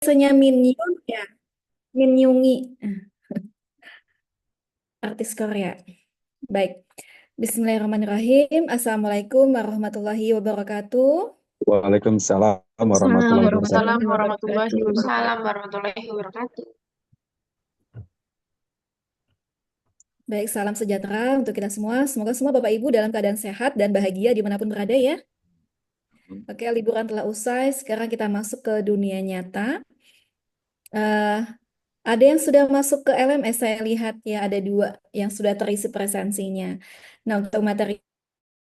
bahasanya Min Young ya, Min Yoongi, artis Korea. Baik. Bismillahirrahmanirrahim. Assalamualaikum warahmatullahi wabarakatuh. Waalaikumsalam warahmatullahi wabarakatuh. Waalaikumsalam Warahmatullahi warahmatullahi wabarakatuh. wabarakatuh. Warahmatullahi wabarakatuh. Baik, salam sejahtera untuk kita semua. Semoga semua Bapak Ibu dalam keadaan sehat dan bahagia dimanapun berada ya. Oke, liburan telah usai. Sekarang kita masuk ke dunia nyata. Eh, ada yang sudah masuk ke LMS, saya lihat ya ada 2 yang sudah terisi presensinya. Nah, untuk materi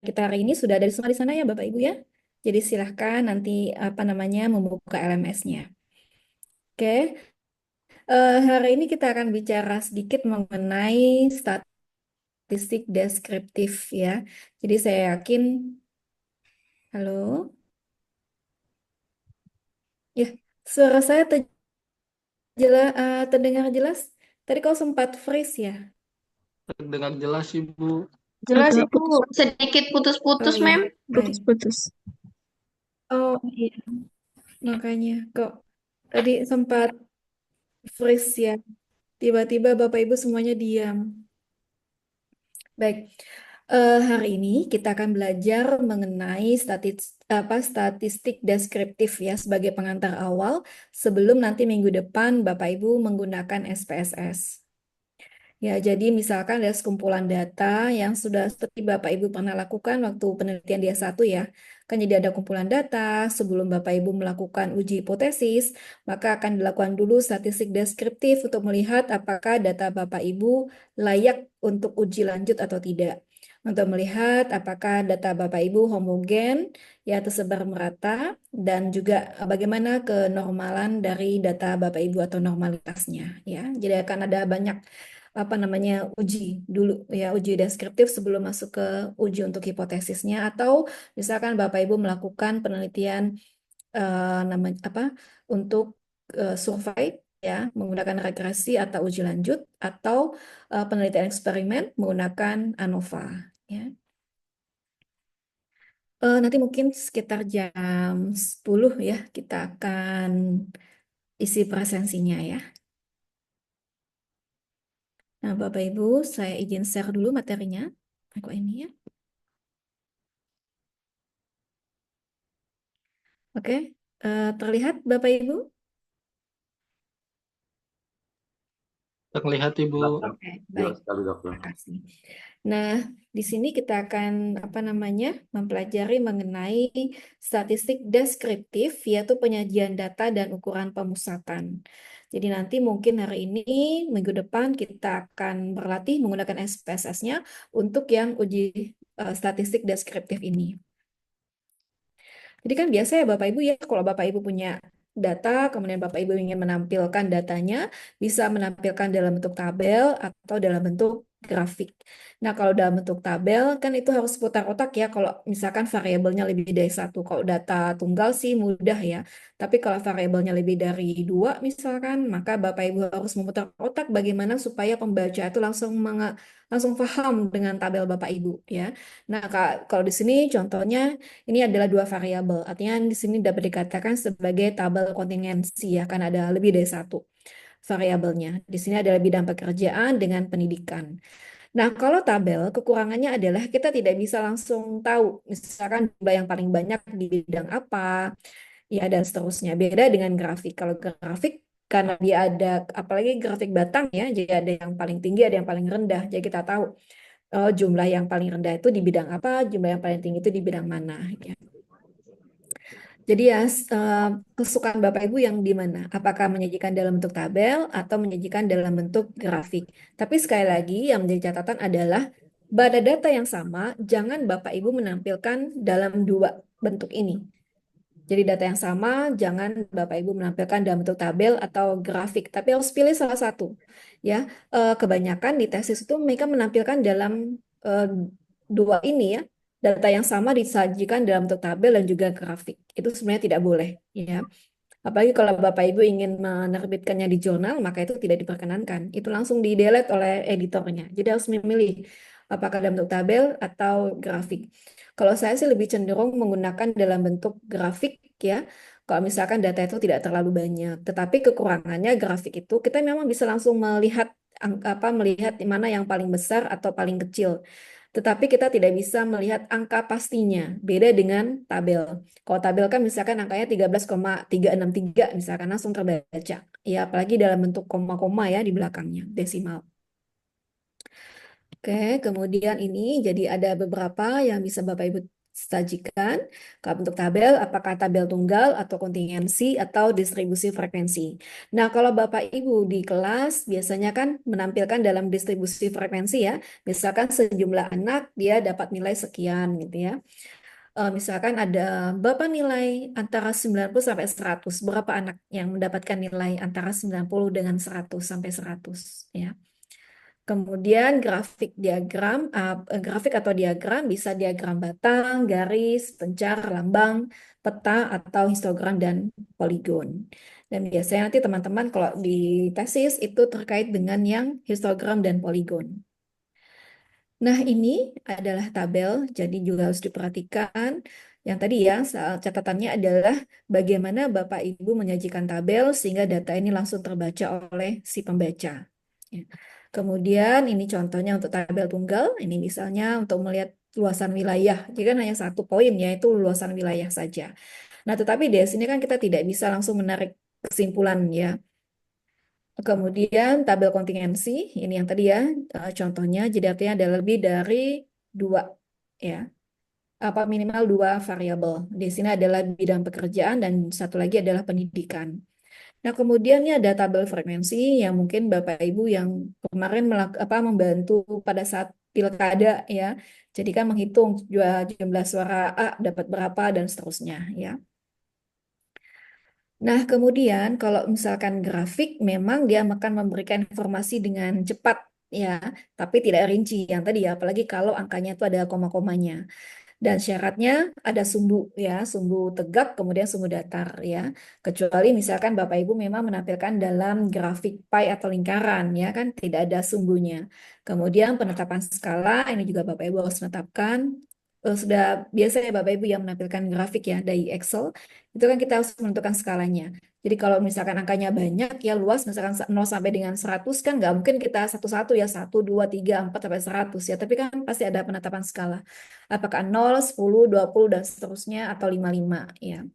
kita hari ini sudah ada semua di sana ya Bapak Ibu ya. Jadi silahkan nanti membuka LMS-nya. Oke, hari ini kita akan bicara sedikit mengenai statistik deskriptif ya. Jadi saya yakin, halo, ya suara saya terdengar jelas. Tadi kau sempat freeze ya. Terdengar jelas Ibu. Jelas Agak Ibu, putus-putus. sedikit Oh putus-putus, iya, Mem. baik. Putus-putus. Oh iya, makanya kok tadi sempat freeze ya. Tiba-tiba Bapak Ibu semuanya diam. Baik, hari ini kita akan belajar mengenai statistik deskriptif ya sebagai pengantar awal sebelum nanti minggu depan Bapak Ibu menggunakan SPSS. Ya, jadi misalkan ada sekumpulan data yang sudah seperti Bapak Ibu pernah lakukan waktu penelitian dia satu ya. Kan jadi ada kumpulan data, sebelum Bapak Ibu melakukan uji hipotesis, maka akan dilakukan dulu statistik deskriptif untuk melihat apakah data Bapak Ibu layak untuk uji lanjut atau tidak. Untuk melihat apakah data Bapak Ibu homogen, ya tersebar merata, dan juga bagaimana kenormalan dari data Bapak Ibu atau normalitasnya. Ya, jadi akan ada banyak uji dulu ya, uji deskriptif sebelum masuk ke uji untuk hipotesisnya, atau misalkan Bapak Ibu melakukan penelitian namanya apa untuk survei ya menggunakan regresi atau uji lanjut, atau penelitian eksperimen menggunakan ANOVA ya. Nanti mungkin sekitar jam 10 ya kita akan isi presensinya ya. Nah, Bapak Ibu, saya izin share dulu materinya. Aku ini ya. Oke, terlihat Bapak Ibu? Terlihat Ibu. Oke, baik. Terima kasih. Nah, di sini kita akan mempelajari mengenai statistik deskriptif, yaitu penyajian data dan ukuran pemusatan. Jadi nanti mungkin hari ini, minggu depan kita akan berlatih menggunakan SPSS-nya untuk yang uji statistik deskriptif ini. Jadi kan biasa ya Bapak Ibu ya, kalau Bapak Ibu punya data, kemudian Bapak Ibu ingin menampilkan datanya, bisa menampilkan dalam bentuk tabel atau dalam bentuk grafik. Nah, kalau dalam bentuk tabel kan itu harus putar otak ya, kalau misalkan variabelnya lebih dari satu. Kalau data tunggal sih mudah ya, tapi kalau variabelnya lebih dari 2 misalkan, maka Bapak Ibu harus memutar otak bagaimana supaya pembaca itu langsung paham dengan tabel Bapak Ibu ya. Nah, kalau di sini contohnya ini adalah 2 variabel, artinya di sini dapat dikatakan sebagai tabel kontingensi ya, karena ada lebih dari satu variabelnya. Di sini adalah bidang pekerjaan dengan pendidikan. Nah, kalau tabel, kekurangannya adalah kita tidak bisa langsung tahu, misalkan jumlah yang paling banyak di bidang apa, ya dan seterusnya. Beda dengan grafik. Kalau grafik, karena dia ada, apalagi grafik batang ya, jadi ada yang paling tinggi, ada yang paling rendah. Jadi kita tahu jumlah yang paling rendah itu di bidang apa, jumlah yang paling tinggi itu di bidang mana. Ya. Jadi ya kesukaan Bapak Ibu yang di mana? Apakah menyajikan dalam bentuk tabel atau menyajikan dalam bentuk grafik? Tapi sekali lagi yang menjadi catatan adalah pada data yang sama jangan Bapak Ibu menampilkan dalam 2 bentuk ini. Jadi data yang sama jangan Bapak Ibu menampilkan dalam bentuk tabel atau grafik, tapi harus pilih salah satu. Ya, kebanyakan di tesis itu mereka menampilkan dalam 2 ini ya. Data yang sama disajikan dalam bentuk tabel dan juga grafik. Itu sebenarnya tidak boleh, ya. Apalagi kalau Bapak Ibu ingin menerbitkannya di jurnal, maka itu tidak diperkenankan. Itu langsung di-delete oleh editornya. Jadi harus memilih apakah dalam bentuk tabel atau grafik. Kalau saya sih lebih cenderung menggunakan dalam bentuk grafik ya. kalau misalkan data itu tidak terlalu banyak. Tetapi kekurangannya grafik itu kita memang bisa langsung melihat melihat di mana yang paling besar atau paling kecil. Tetapi kita tidak bisa melihat angka pastinya. Beda dengan tabel. Kalau tabel kan misalkan angkanya 13,363 misalkan langsung terbaca. Ya, apalagi dalam bentuk koma-koma ya di belakangnya, desimal. Oke, kemudian ini jadi ada beberapa yang bisa Bapak Ibu sajikan. Kalau bentuk tabel, apakah tabel tunggal atau kontingensi atau distribusi frekuensi. Nah, kalau Bapak Ibu di kelas biasanya kan menampilkan dalam distribusi frekuensi ya. Misalkan sejumlah anak dia dapat nilai sekian gitu ya. Misalkan ada berapa nilai antara 90 sampai 100, berapa anak yang mendapatkan nilai antara 90 dengan 100 sampai 100 ya. Kemudian grafik atau diagram bisa diagram batang, garis, pencar, lambang, peta, atau histogram dan poligon. Dan biasanya nanti teman-teman kalau di tesis itu terkait dengan yang histogram dan poligon. Nah, ini adalah tabel, jadi juga harus diperhatikan. Yang tadi ya, catatannya adalah bagaimana Bapak Ibu menyajikan tabel sehingga data ini langsung terbaca oleh si pembaca. Ya. Kemudian ini contohnya untuk tabel tunggal, ini misalnya untuk melihat luasan wilayah, jadi kan hanya satu poin yaitu luasan wilayah saja. Nah, tetapi di sini kan kita tidak bisa langsung menarik kesimpulan ya. Kemudian tabel kontingensi, ini yang tadi ya contohnya, jadi artinya ada lebih dari dua ya, apa minimal dua variabel. Di sini adalah bidang pekerjaan dan satu lagi adalah pendidikan. Nah, kemudian ini ada tabel frekuensi yang mungkin Bapak Ibu yang kemarin membantu pada saat pilkada ya. Jadi kan menghitung jumlah suara A dapat berapa dan seterusnya ya. Nah, kemudian kalau misalkan grafik memang dia akan memberikan informasi dengan cepat ya, tapi tidak rinci yang tadi ya, apalagi kalau angkanya itu ada koma-komanya. Dan syaratnya ada sumbu ya, sumbu tegak kemudian sumbu datar ya. Kecuali misalkan Bapak Ibu memang menampilkan dalam grafik pie atau lingkaran ya kan tidak ada sumbunya. Kemudian penetapan skala ini juga Bapak Ibu harus menetapkan. Sudah biasa ya Bapak Ibu yang menampilkan grafik ya dari Excel, itu kan kita harus menentukan skalanya. Jadi kalau misalkan angkanya banyak ya luas misalkan 0 sampai dengan 100 kan nggak mungkin kita satu-satu ya 1, 2, 3, 4 sampai 100 ya. Tapi kan pasti ada penetapan skala. Apakah 0, 10, 20, dan seterusnya, atau 55, ya.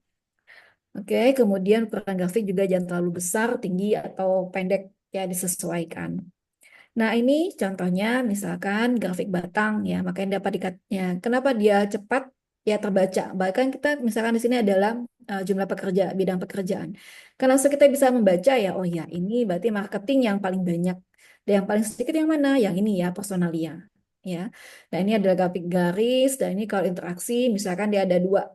Oke, kemudian ukuran grafik juga jangan terlalu besar, tinggi, atau pendek, ya disesuaikan. Nah, ini contohnya misalkan grafik batang, ya, makanya dapat dikatnya. Kenapa dia cepat? Ya terbaca. Bahkan kita misalkan di sini adalah jumlah pekerja, bidang pekerjaan. Kan langsung kita bisa membaca ya, oh ya ini berarti marketing yang paling banyak. Dan yang paling sedikit yang mana? Yang ini ya, personalia. Ya. Nah, ini adalah grafik garis dan ini kalau interaksi misalkan dia ada dua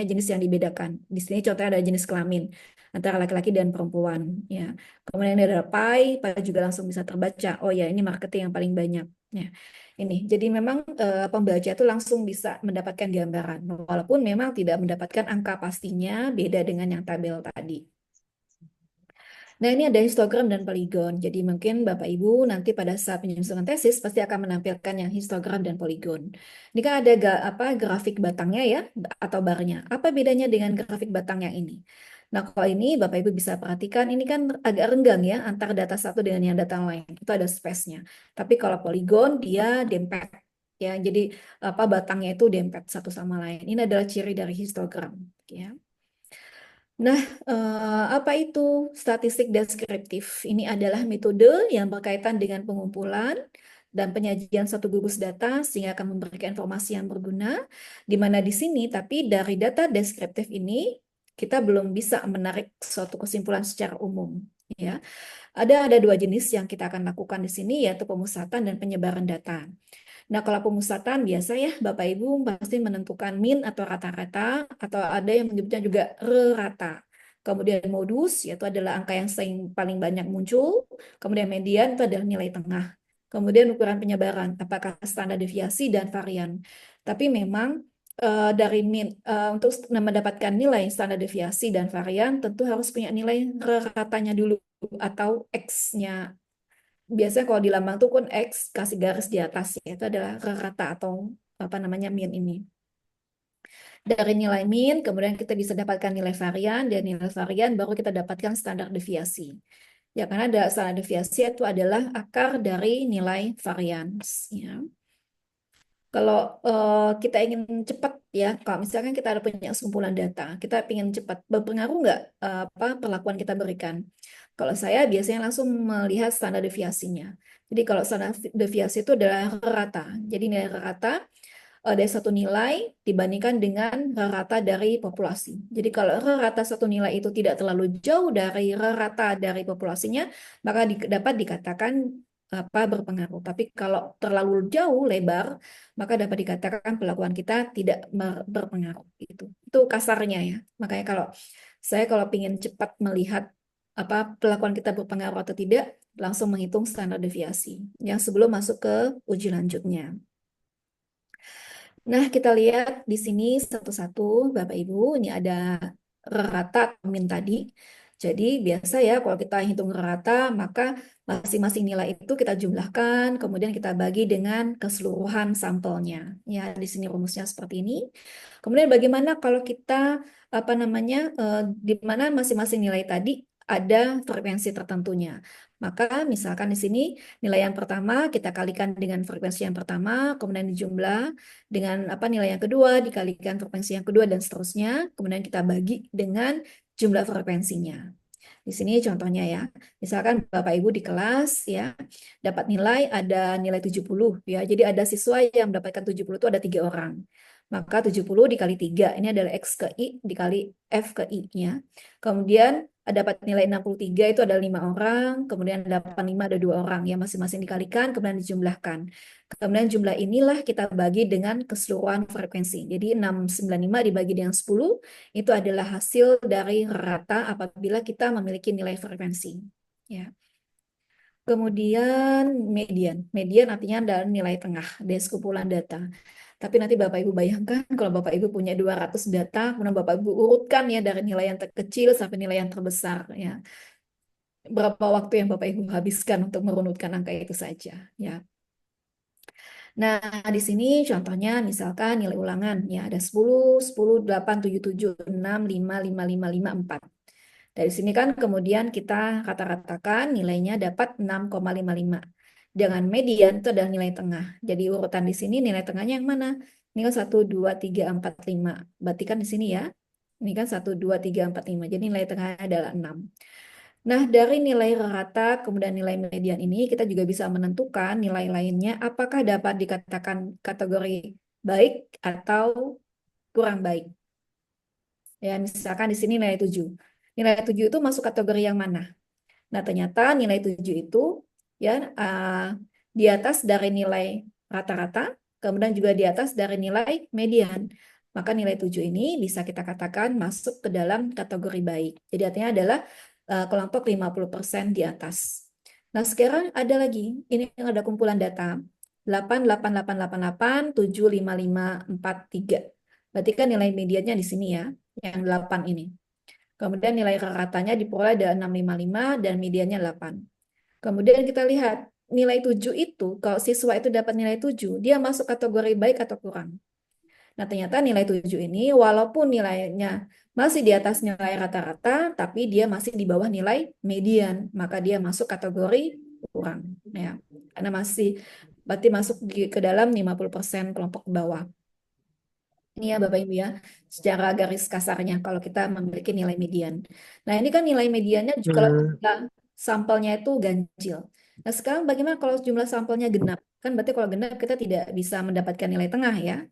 jenis yang dibedakan. Di sini contohnya ada jenis kelamin antara laki-laki dan perempuan ya. Kemudian ini ada pie juga langsung bisa terbaca. Oh ya, ini marketing yang paling banyak. Ya, ini. Jadi memang pembaca itu langsung bisa mendapatkan gambaran, walaupun memang tidak mendapatkan angka pastinya, beda dengan yang tabel tadi. Nah, ini ada histogram dan poligon. Jadi mungkin Bapak Ibu nanti pada saat penyusunan tesis pasti akan menampilkan yang histogram dan poligon. Ini kan ada grafik batangnya ya atau barnya. Apa bedanya dengan grafik batang yang ini? Nah, kalau ini Bapak Ibu bisa perhatikan ini kan agak renggang ya antara data satu dengan yang data lain. Itu ada space-nya. Tapi kalau poligon dia dempet ya. Jadi batangnya itu dempet satu sama lain. Ini adalah ciri dari histogram ya. Nah, apa itu statistik deskriptif? Ini adalah metode yang berkaitan dengan pengumpulan dan penyajian satu gugus data sehingga akan memberikan informasi yang berguna, di mana di sini tapi dari data deskriptif ini kita belum bisa menarik suatu kesimpulan secara umum. Ya, ada dua jenis yang kita akan lakukan di sini yaitu pemusatan dan penyebaran data. Nah, kalau pemusatan biasa ya Bapak Ibu pasti menentukan min atau rata-rata atau ada yang menyebutnya juga rata. Kemudian modus yaitu adalah angka yang paling banyak muncul. Kemudian median itu adalah nilai tengah. Kemudian ukuran penyebaran apakah standar deviasi dan varian. Tapi memang dari min untuk mendapatkan nilai standar deviasi dan varian tentu harus punya nilai ratanya dulu atau X-nya. Biasanya kalau di lambang tuh kan X kasih garis di atas ya, itu adalah rata atau min ini. Dari nilai min, kemudian kita bisa dapatkan nilai varian, dan nilai varian baru kita dapatkan standar deviasi. Ya, karena ada standar deviasi itu adalah akar dari nilai varians. Ya. Kalau kita ingin cepat ya, kalau misalkan kita ada punya sekumpulan data, kita ingin cepat, berpengaruh nggak apa perlakuan kita berikan? Kalau saya biasanya langsung melihat standar deviasinya. Jadi kalau standar deviasi itu adalah rata. Jadi nilai rata dari satu nilai dibandingkan dengan rata dari populasi. Jadi kalau rata satu nilai itu tidak terlalu jauh dari rata dari populasinya, maka dapat dikatakan apa berpengaruh. Tapi kalau terlalu jauh lebar, maka dapat dikatakan perlakuan kita tidak berpengaruh. Itu kasarnya ya. Makanya kalau ingin cepat melihat apa perlakuan kita berpengaruh atau tidak, langsung menghitung standar deviasi yang sebelum masuk ke uji lanjutnya. Nah, kita lihat di sini satu-satu, Bapak Ibu. Ini ada rata min tadi. Jadi, biasa ya, kalau kita hitung rata, maka masing-masing nilai itu kita jumlahkan, kemudian kita bagi dengan keseluruhan sampelnya. Ya, di sini rumusnya seperti ini. Kemudian, bagaimana kalau kita, apa namanya, di mana masing-masing nilai tadi ada frekuensi tertentunya. Maka, misalkan di sini nilai yang pertama kita kalikan dengan frekuensi yang pertama, kemudian dijumlah dengan apa nilai yang kedua dikalikan frekuensi yang kedua dan seterusnya, kemudian kita bagi dengan jumlah frekuensinya. Di sini contohnya ya, misalkan Bapak Ibu di kelas ya dapat nilai ada nilai 70 ya. Jadi ada siswa yang mendapatkan 70 itu ada 3 orang. Maka 70 dikali 3 ini adalah X ke I dikali F ke I ya. Kemudian dapat nilai 63 itu ada 5 orang, kemudian 85 ada 2 orang ya, masing-masing dikalikan kemudian dijumlahkan. Kemudian jumlah inilah kita bagi dengan keseluruhan frekuensi. Jadi 695 dibagi dengan 10 itu adalah hasil dari rata apabila kita memiliki nilai frekuensi. Ya. Kemudian median. Median artinya adalah nilai tengah dari sekumpulan data. Tapi nanti Bapak Ibu bayangkan kalau Bapak Ibu punya 200 data, kemudian Bapak Ibu urutkan ya dari nilai yang terkecil sampai nilai yang terbesar ya. Berapa waktu yang Bapak Ibu habiskan untuk merunutkan angka itu saja ya. Nah, di sini contohnya misalkan nilai ulangan ya ada 10, 10, 8, 7, 7, 6, 5, 5, 5, 5, 4. Dari sini kan kemudian kita rata-ratakan nilainya dapat 6,55. Dengan median itu adalah nilai tengah. Jadi urutan di sini nilai tengahnya yang mana? Ini kan 1, 2, 3, 4, 5. Berarti kan di sini ya. Ini kan 1, 2, 3, 4, 5. Jadi nilai tengahnya adalah 6. Nah, dari nilai rata kemudian nilai median ini kita juga bisa menentukan nilai lainnya apakah dapat dikatakan kategori baik atau kurang baik. Ya, misalkan di sini nilai 7. Nilai 7 itu masuk kategori yang mana? Nah, ternyata nilai 7 itu ya di atas dari nilai rata-rata, kemudian juga di atas dari nilai median. Maka nilai 7 ini bisa kita katakan masuk ke dalam kategori baik. Jadi artinya adalah kelompok 50% di atas. Nah, sekarang ada lagi. Ini yang ada kumpulan data. 88888 75543. Berarti kan nilai mediannya di sini ya, yang 8 ini. Kemudian nilai ratanya diperoleh ada 655 dan mediannya 8. Kemudian kita lihat nilai 7 itu, kalau siswa itu dapat nilai 7, dia masuk kategori baik atau kurang. Nah, ternyata nilai 7 ini walaupun nilainya masih di atas nilai rata-rata, tapi dia masih di bawah nilai median, maka dia masuk kategori kurang. Ya, karena berarti masuk ke dalam 50% kelompok bawah. Ini ya Bapak Ibu ya, secara garis kasarnya kalau kita memiliki nilai median. Nah, ini kan nilai mediannya kalau jumlah sampelnya itu ganjil. Nah, sekarang bagaimana kalau jumlah sampelnya genap? Kan berarti kalau genap kita tidak bisa mendapatkan nilai tengah ya.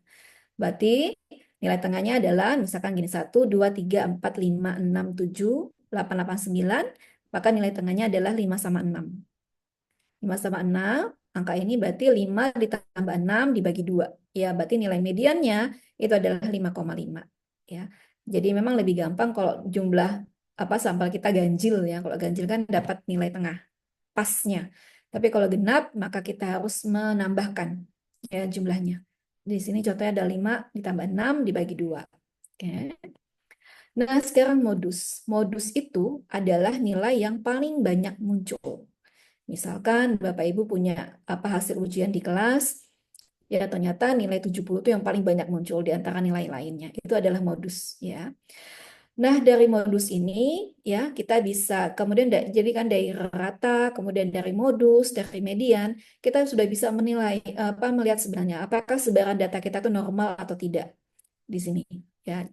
Berarti nilai tengahnya adalah misalkan gini 1, 2, 3, 4, 5, 6, 7, 8, 8, 9. Maka nilai tengahnya adalah 5 sama 6. 5 sama 6, angka ini berarti 5 ditambah 6 dibagi 2. Ya, berarti nilai mediannya itu adalah 5,5. Ya. Jadi memang lebih gampang kalau jumlah sampel kita ganjil ya. Kalau ganjil kan dapat nilai tengah pasnya. Tapi kalau genap maka kita harus menambahkan ya jumlahnya. Di sini contohnya ada 5 ditambah 6 dibagi 2. Oke. Nah, sekarang modus. Modus itu adalah nilai yang paling banyak muncul. Misalkan Bapak Ibu punya hasil ujian di kelas, Ya, ternyata nilai 70 itu yang paling banyak muncul di antara nilai lainnya. Itu adalah modus, ya. Nah, dari modus ini, ya, kita bisa, kemudian jadi kan dari rata, kemudian dari modus, dari median, kita sudah bisa menilai, melihat sebenarnya apakah sebaran data kita itu normal atau tidak di sini. Ya,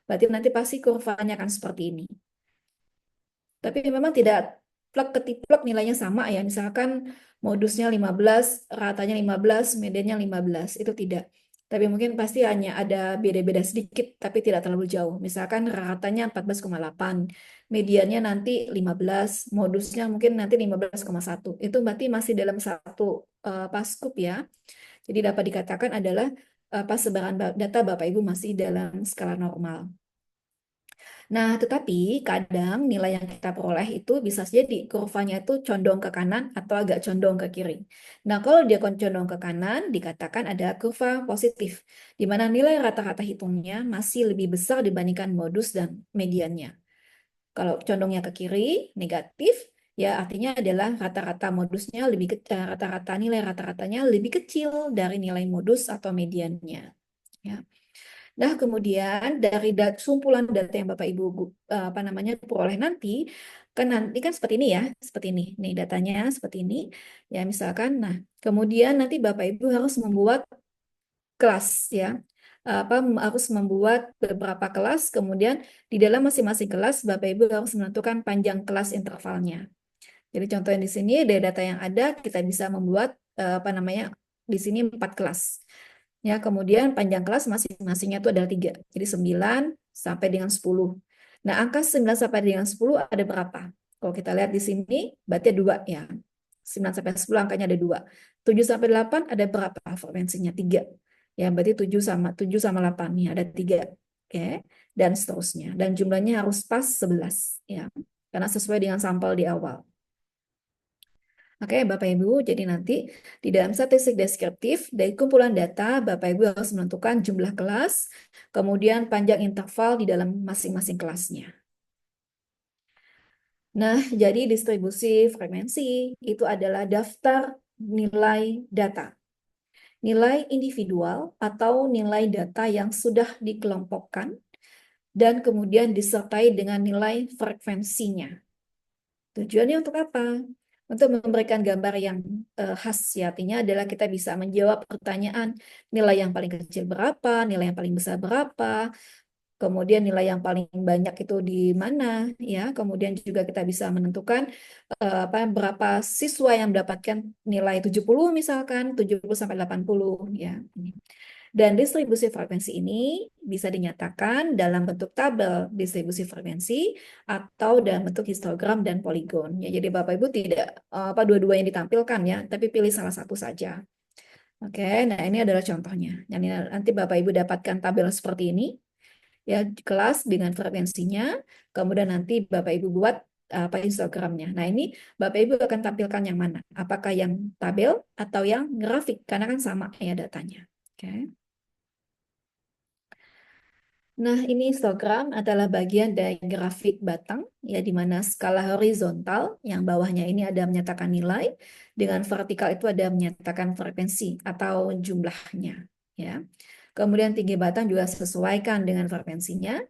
berarti nanti pasti kurvanya akan seperti ini. Tapi memang tidak plek ketiplek nilainya sama ya. Misalkan modusnya 15, ratanya 15, mediannya 15. Itu tidak. Tapi mungkin pasti hanya ada beda-beda sedikit, tapi tidak terlalu jauh. Misalkan ratanya 14,8, mediannya nanti 15, modusnya mungkin nanti 15,1. Itu berarti masih dalam satu paskup ya. Jadi dapat dikatakan adalah persebaran data Bapak Ibu masih dalam skala normal. Nah, tetapi kadang nilai yang kita peroleh itu bisa jadi kurvanya itu condong ke kanan atau agak condong ke kiri. Nah, kalau dia condong ke kanan, dikatakan ada kurva positif, di mana nilai rata-rata hitungnya masih lebih besar dibandingkan modus dan mediannya. Kalau condongnya ke kiri, negatif, ya artinya adalah rata-rata modusnya rata-rata nilai rata-ratanya lebih kecil dari nilai modus atau mediannya. Ya. Nah, kemudian dari sumpulan data yang Bapak Ibu peroleh nanti kan seperti ini ya, seperti ini. Nih datanya seperti ini. Ya, misalkan kemudian nanti Bapak Ibu harus membuat kelas ya. Harus membuat beberapa kelas, kemudian di dalam masing-masing kelas Bapak Ibu harus menentukan panjang kelas intervalnya. Jadi contohnya di sini dari data yang ada kita bisa membuat di sini 4 kelas. Ya, kemudian panjang kelas masing-masingnya itu ada 3. Jadi 9 sampai dengan 10. Nah, angka 9 sampai dengan 10 ada berapa? Kalau kita lihat di sini, berarti ada 2 ya. 9 sampai 10 angkanya ada 2. 7 sampai 8 ada berapa frekuensinya? 3. Ya, berarti 7 sama 8 nih ada 3. Oke. Dan seterusnya. Dan jumlahnya harus pas 11 ya. Karena sesuai dengan sampel di awal. Oke, Bapak Ibu, jadi nanti di dalam statistik deskriptif, dari kumpulan data, Bapak Ibu harus menentukan jumlah kelas, kemudian panjang interval di dalam masing-masing kelasnya. Nah, jadi distribusi frekuensi itu adalah daftar nilai data. Nilai individual atau nilai data yang sudah dikelompokkan dan kemudian disertai dengan nilai frekuensinya. Tujuannya untuk apa? Untuk memberikan gambar yang khas, ya, artinya adalah kita bisa menjawab pertanyaan nilai yang paling kecil berapa, nilai yang paling besar berapa, kemudian nilai yang paling banyak itu di mana, ya. Kemudian juga kita bisa menentukan berapa siswa yang mendapatkan nilai 70 misalkan, 70 sampai 80 ya. Dan distribusi frekuensi ini bisa dinyatakan dalam bentuk tabel distribusi frekuensi atau dalam bentuk histogram dan poligon. Ya, jadi Bapak Ibu tidak dua-duanya ditampilkan ya, tapi pilih salah satu saja. Oke, nah ini adalah contohnya. Nanti Bapak Ibu dapatkan tabel seperti ini, ya kelas dengan frekuensinya. Kemudian nanti Bapak Ibu buat histogramnya. Nah ini Bapak Ibu akan tampilkan yang mana? Apakah yang tabel atau yang grafik? Karena kan sama ya datanya. Oke. Nah, ini histogram adalah bagian dari grafik batang, ya, di mana skala horizontal, yang bawahnya ini ada menyatakan nilai, dengan vertikal itu ada menyatakan frekuensi atau jumlahnya. Ya. Kemudian tinggi batang juga sesuaikan dengan frekuensinya,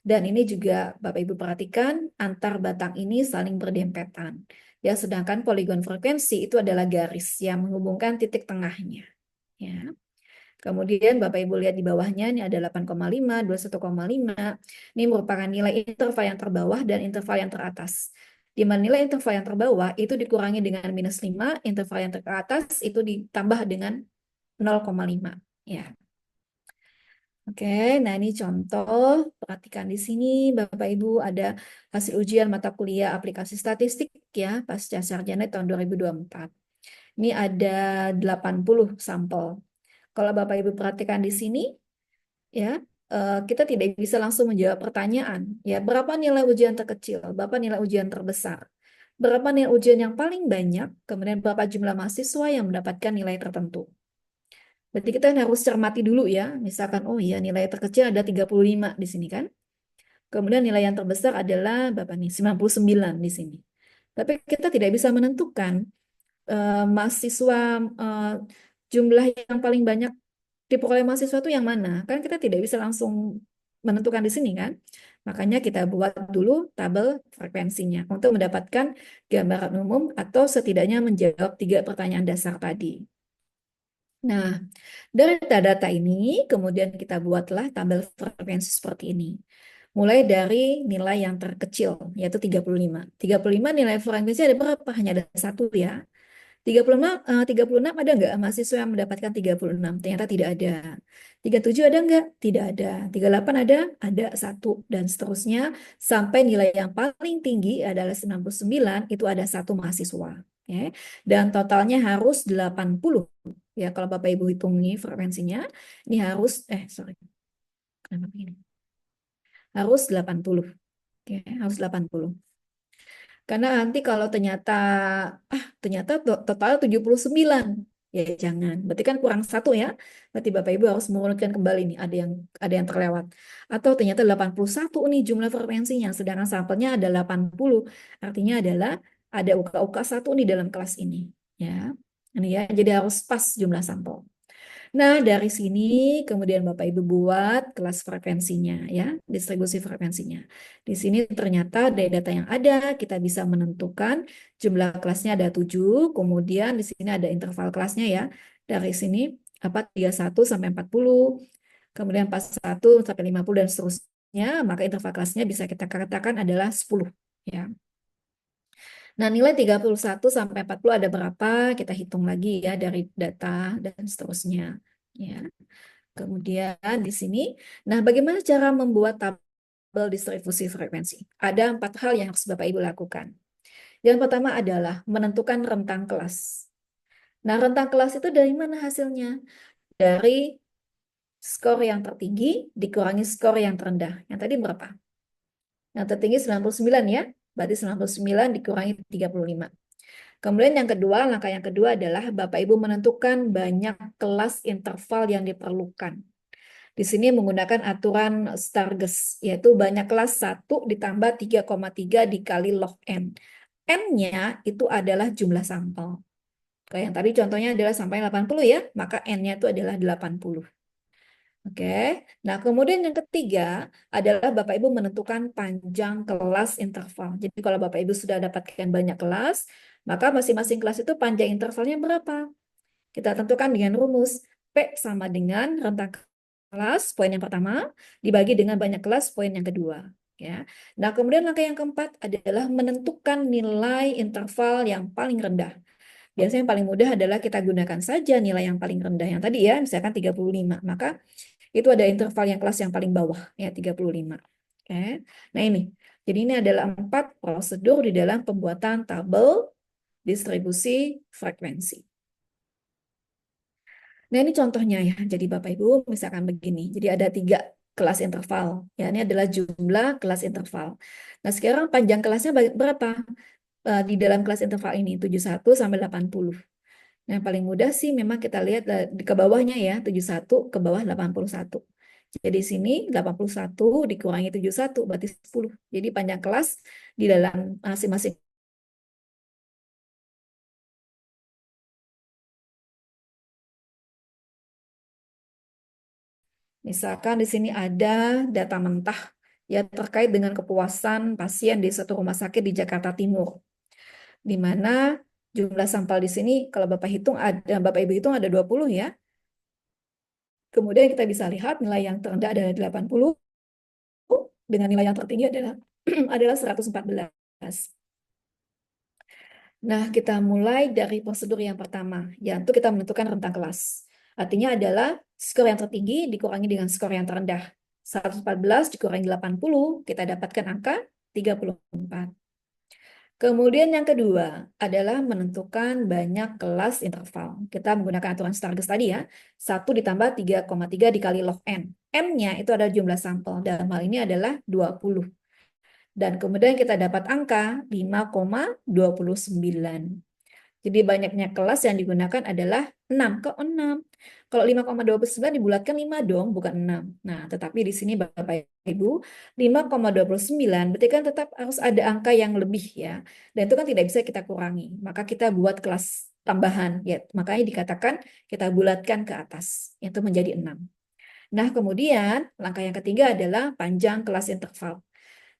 dan ini juga Bapak Ibu perhatikan, antar batang ini saling berdempetan. Ya, sedangkan poligon frekuensi itu adalah garis yang menghubungkan titik tengahnya. Ya. Kemudian Bapak Ibu lihat di bawahnya ini ada 8,5, 21,5. Ini merupakan nilai interval yang terbawah dan interval yang teratas. Di mana nilai interval yang terbawah itu dikurangi dengan -5, interval yang teratas itu ditambah dengan 0,5. Ya. Oke, nah ini contoh. Perhatikan di sini Bapak Ibu ada hasil ujian mata kuliah aplikasi statistik ya pasca sarjana tahun 2024. Ini ada 80 sampel. Kalau Bapak Ibu perhatikan di sini, ya, kita tidak bisa langsung menjawab pertanyaan. Ya, berapa nilai ujian terkecil, berapa nilai ujian terbesar, berapa nilai ujian yang paling banyak, kemudian berapa jumlah mahasiswa yang mendapatkan nilai tertentu. Berarti kita harus cermati dulu ya. Misalkan, oh iya nilai terkecil ada 35 di sini kan. Kemudian nilai yang terbesar adalah berapa nih? 99 di sini. Tapi kita tidak bisa menentukan mahasiswa jumlah yang paling banyak diperoleh mahasiswa itu yang mana? Kan kita tidak bisa langsung menentukan di sini kan. Makanya kita buat dulu tabel frekuensinya untuk mendapatkan gambaran umum atau setidaknya menjawab 3 pertanyaan dasar tadi. Nah, dari data ini kemudian kita buatlah tabel frekuensi seperti ini. Mulai dari nilai yang terkecil, yaitu 35. 35 nilai frekuensi ada berapa? Hanya ada satu ya. 36 ada nggak mahasiswa yang mendapatkan 36? Ternyata tidak ada. 37 ada nggak? Tidak ada. 38 ada? Ada satu. Dan seterusnya sampai nilai yang paling tinggi adalah 99, itu ada satu mahasiswa. Ya. Dan totalnya harus 80. Ya, kalau Bapak Ibu hitung nih frekuensinya, ini harus, sorry, kenapa begini? Harus 80. Oke, harus 80. Karena nanti kalau ternyata total 79. Ya jangan. Berarti kan kurang satu ya. Berarti Bapak Ibu harus mengurutkan kembali nih, ada yang terlewat. Atau ternyata 81 nih jumlah frekuensinya, sedangkan sampelnya ada 80. Artinya adalah ada UKUK satu nih dalam kelas ini. Ya. Ini ya, jadi harus pas jumlah sampel. Nah, dari sini kemudian Bapak Ibu buat kelas frekuensinya ya, distribusi frekuensinya. Di sini ternyata dari data yang ada kita bisa menentukan jumlah kelasnya ada 7, kemudian di sini ada interval kelasnya ya. Dari sini 31 sampai 40, kemudian 41 sampai 50 dan seterusnya, maka interval kelasnya bisa kita katakan adalah 10 ya. Nah, nilai 31 sampai 40 ada berapa? Kita hitung lagi ya dari data dan seterusnya. Ya. Kemudian di sini, nah bagaimana cara membuat tabel distribusi frekuensi? Ada 4 hal yang harus Bapak Ibu lakukan. Yang pertama adalah menentukan rentang kelas. Nah, rentang kelas itu dari mana hasilnya? Dari skor yang tertinggi dikurangi skor yang terendah. Yang tadi berapa? Yang tertinggi 99 ya, berarti 99 dikurangi 35. Kemudian yang kedua, langkah yang kedua adalah Bapak Ibu menentukan banyak kelas interval yang diperlukan. Di sini menggunakan aturan Stargess, yaitu banyak kelas 1 ditambah 3,3 dikali log N. N-nya itu adalah jumlah sampel. Kayak yang tadi contohnya adalah sampai 80 ya, maka N-nya itu adalah 80. Oke, nah kemudian yang ketiga adalah Bapak Ibu menentukan panjang kelas interval. Jadi kalau Bapak Ibu sudah dapatkan banyak kelas, maka masing-masing kelas itu panjang intervalnya berapa? Kita tentukan dengan rumus P sama dengan rentang kelas, poin yang pertama, dibagi dengan banyak kelas, poin yang kedua. Ya. Nah, kemudian langkah yang keempat adalah menentukan nilai interval yang paling rendah. Biasanya yang paling mudah adalah kita gunakan saja nilai yang paling rendah. Yang tadi ya, misalkan 35. Maka itu ada interval yang kelas yang paling bawah, ya 35. Oke. Nah ini, jadi ini adalah 4 prosedur di dalam pembuatan tabel distribusi frekuensi. Nah, ini contohnya ya. Jadi Bapak Ibu misalkan begini. Jadi ada 3 kelas interval. Ya, ini adalah jumlah kelas interval. Nah, sekarang panjang kelasnya berapa? Di dalam kelas interval ini 71 sampai 80. Nah, yang paling mudah sih memang kita lihat ke bawahnya ya, 71 ke bawah 81. Jadi di sini 81 dikurangi 71 berarti 10. Jadi panjang kelas di dalam masing-masing. Misalkan di sini ada data mentah ya terkait dengan kepuasan pasien di satu rumah sakit di Jakarta Timur. Di mana jumlah sampel di sini kalau Bapak hitung ada Bapak Ibu hitung ada 20 ya. Kemudian kita bisa lihat nilai yang terendah adalah 80 dengan nilai yang tertinggi adalah adalah 114. Nah, kita mulai dari prosedur yang pertama, yaitu kita menentukan rentang kelas. Artinya adalah skor yang tertinggi dikurangi dengan skor yang terendah. 114 dikurangi 80, kita dapatkan angka 34. Kemudian yang kedua adalah menentukan banyak kelas interval. Kita menggunakan aturan Stargess tadi ya. 1 ditambah 3,3 dikali log N. N-nya itu adalah jumlah sampel. Dalam hal ini adalah 20. Dan kemudian kita dapat angka 5,29. Jadi banyaknya kelas yang digunakan adalah 6. Kok 6? Kalau 5,29 dibulatkan 5 dong, bukan 6. Nah, tetapi di sini Bapak Ibu, 5,29 berarti kan tetap harus ada angka yang lebih ya. Dan itu kan tidak bisa kita kurangi. Maka kita buat kelas tambahan, ya. Makanya dikatakan kita bulatkan ke atas, itu menjadi 6. Nah, kemudian langkah yang ketiga adalah panjang kelas interval.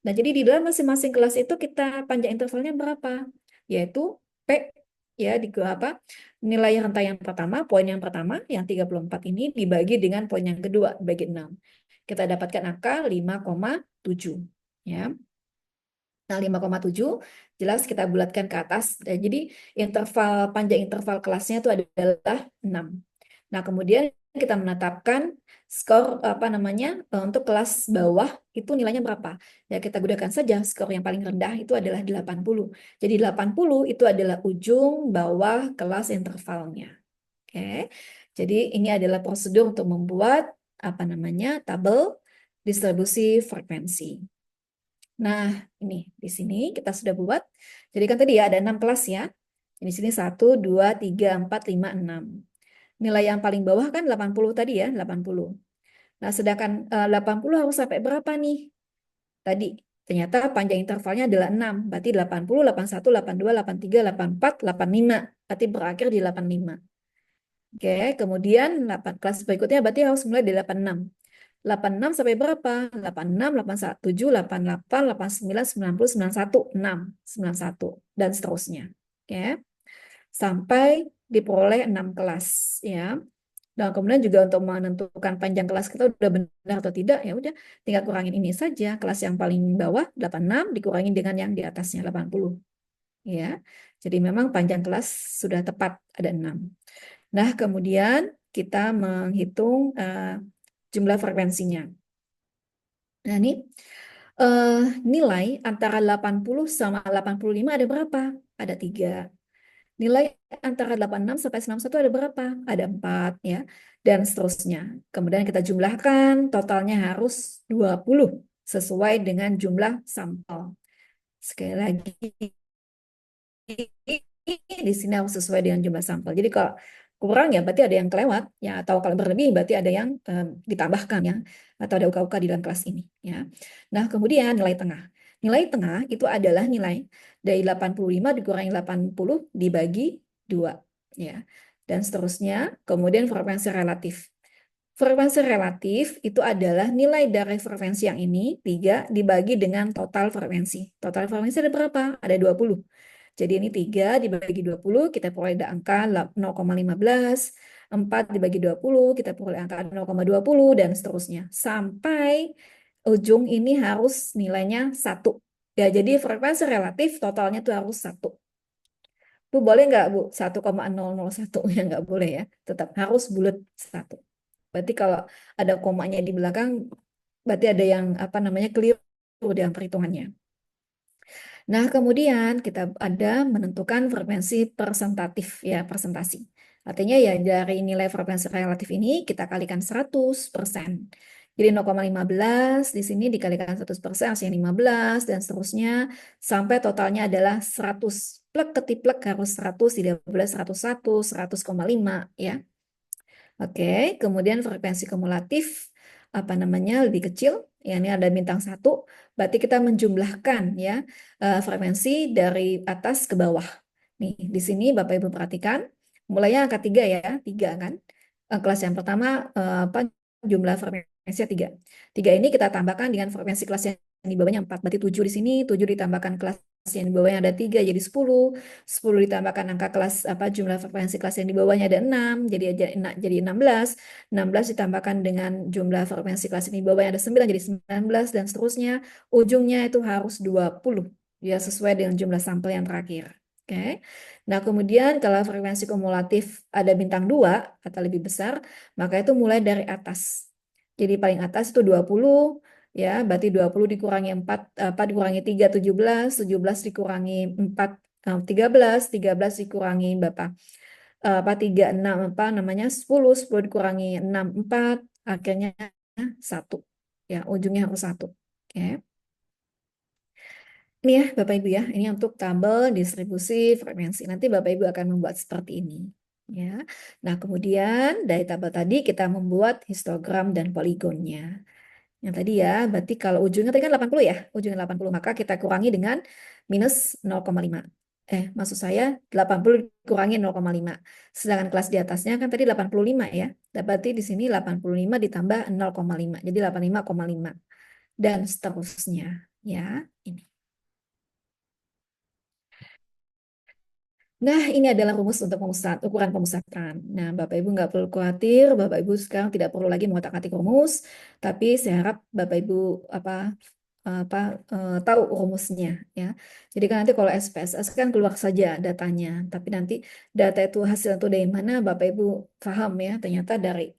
Nah, jadi di dalam masing-masing kelas itu kita panjang intervalnya berapa? Yaitu P, ya, di apa? Nilai rentang yang pertama, poin yang pertama, yang 34 ini dibagi dengan poin yang kedua, dibagi 6. Kita dapatkan angka 5,7. Ya. Nah, 5,7 jelas kita bulatkan ke atas. Dan jadi panjang interval kelasnya itu adalah 6. Nah, kemudian kita menetapkan skor apa namanya untuk kelas bawah itu nilainya berapa? Ya, kita gunakan saja skor yang paling rendah itu adalah 80. Jadi 80 itu adalah ujung bawah kelas intervalnya. Oke. Jadi ini adalah prosedur untuk membuat apa namanya tabel distribusi frekuensi. Nah, ini di sini kita sudah buat. Jadi kan tadi ya ada 6 kelas ya. Di sini 1, 2, 3, 4, 5, 6. Nilai yang paling bawah kan 80 tadi ya, 80. Nah, sedangkan 80 harus sampai berapa nih? Tadi ternyata panjang intervalnya adalah 6. Berarti 80, 81, 82, 83, 84, 85. Berarti berakhir di 85. Oke, kemudian kelas berikutnya berarti harus mulai di 86. 86 sampai berapa? 86, 87, 88, 89, 90, 91, 6, 91, dan seterusnya. Oke. Sampai diperoleh 6 kelas. Ya. Dan kemudian juga untuk menentukan panjang kelas kita udah benar atau tidak, ya udah tinggal kurangin ini saja. Kelas yang paling bawah 86 dikurangi dengan yang di atasnya 80. Ya. Jadi memang panjang kelas sudah tepat ada 6. Nah, kemudian kita menghitung jumlah frekuensinya. Nah, ini nilai antara 80 sama 85 ada berapa? Ada 3. Nilai antara 86 sampai 91 ada berapa? Ada 4 ya. Dan seterusnya. Kemudian kita jumlahkan, totalnya harus 20 sesuai dengan jumlah sampel. Sekali lagi, di sini harus sesuai dengan jumlah sampel. Jadi kalau kurang ya berarti ada yang kelewat ya, atau kalau berlebih berarti ada yang ditambahkan ya, atau ada uka-uka di dalam kelas ini ya. Nah, kemudian nilai tengah. Nilai tengah itu adalah nilai dari 85 dikurangi 80 dibagi 2 ya. Dan seterusnya, kemudian frekuensi relatif. Frekuensi relatif itu adalah nilai dari frekuensi yang ini 3 dibagi dengan total frekuensi. Total frekuensi ada berapa? Ada 20. Jadi ini 3 dibagi 20, kita peroleh angka 0,15, 4 dibagi 20, kita peroleh angka 0,20, dan seterusnya. Sampai ujung ini harus nilainya 1. Ya, jadi frekuensi relatif totalnya itu harus 1. Bu, boleh nggak, Bu? 1,001 ya nggak boleh ya. Tetap harus bulat 1. Berarti kalau ada komanya di belakang, berarti ada yang apa namanya keliru dalam perhitungannya. Nah, kemudian kita ada menentukan frekuensi presentatif, ya, presentasi. Artinya ya dari nilai frekuensi relatif ini kita kalikan 100%. Jadi 0,15 di sini dikalikan 100%, hasilnya 15, dan seterusnya sampai totalnya adalah 100. Plek ketiplek harus 100, tidak boleh 101, 100,5 ya. Oke, kemudian frekuensi kumulatif apa namanya lebih kecil, ya ini ada bintang 1, berarti kita menjumlahkan ya frekuensi dari atas ke bawah. Nih, di sini Bapak Ibu perhatikan, mulainya angka 3 ya, 3 kan. Kelas yang pertama apa jumlah frekuensinya 3. 3 ini kita tambahkan dengan frekuensi kelas yang di bawahnya 4, berarti 7 di sini, 7 ditambahkan kelas yang di bawahnya ada 3 jadi 10, 10 ditambahkan angka kelas apa jumlah frekuensi kelas yang di bawahnya ada 6 jadi 16, 16 ditambahkan dengan jumlah frekuensi kelas yang di bawahnya ada 9 jadi 19, dan seterusnya ujungnya itu harus 20 ya sesuai dengan jumlah sampel yang terakhir. Oke. Nah, kemudian kalau frekuensi kumulatif ada bintang 2 atau lebih besar, maka itu mulai dari atas. Jadi paling atas itu 20 ya, berarti 20 dikurangi 4 apa dikurangi 3 17, 17 dikurangi 4 13, 13 dikurangi berapa? Apa 36 apa namanya 10, 10 dikurangi 6 4, akhirnya 1. Ya, ujungnya harus 1. Oke. Ini ya Bapak Ibu ya, ini untuk tabel distribusi frekuensi. Nanti Bapak Ibu akan membuat seperti ini. Ya. Nah, kemudian dari tabel tadi kita membuat histogram dan poligonnya. Yang tadi ya, berarti kalau ujungnya tadi kan 80 ya, ujungnya 80, maka kita kurangi dengan minus 0,5. Maksud saya 80 dikurangi 0,5. Sedangkan kelas di atasnya kan tadi 85 ya. Berarti di sini 85 ditambah 0,5. Jadi 85,5. Dan seterusnya. Ya, ini. Nah, ini adalah rumus untuk ukuran pemusatan. Nah, Bapak Ibu nggak perlu khawatir, Bapak Ibu sekarang tidak perlu lagi mengotak-atik rumus, tapi saya harap Bapak Ibu apa apa tahu rumusnya ya. Jadi kan nanti kalau SPSS kan keluar saja datanya, tapi nanti data itu hasil itu dari mana Bapak Ibu paham ya, ternyata dari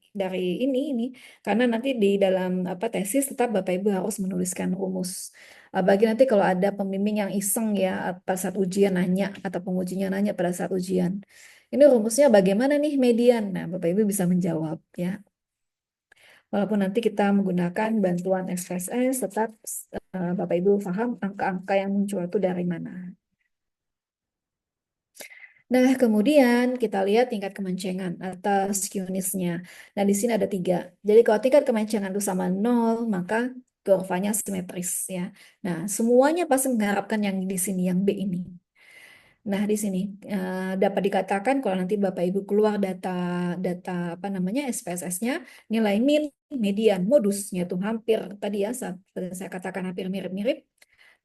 ini karena nanti di dalam tesis tetap Bapak Ibu harus menuliskan rumus. Bagi nanti kalau ada pembimbing yang iseng ya pada saat ujian nanya atau pengujinya nanya pada saat ujian. Ini rumusnya bagaimana nih median? Nah, Bapak Ibu bisa menjawab ya. Walaupun nanti kita menggunakan bantuan XPSS, tetap Bapak Ibu paham angka-angka yang muncul itu dari mana. Nah, kemudian kita lihat tingkat kemencengan atau skewness-nya. Nah, di sini ada 3. Jadi kalau tingkat kemencengan itu sama 0, maka kurvanya simetris ya. Nah, semuanya pasti mengharapkan yang di sini, yang B ini. Nah, di sini dapat dikatakan kalau nanti Bapak Ibu keluar data data SPSS-nya, nilai min, median, modusnya itu hampir tadi ya saya katakan hampir mirip-mirip.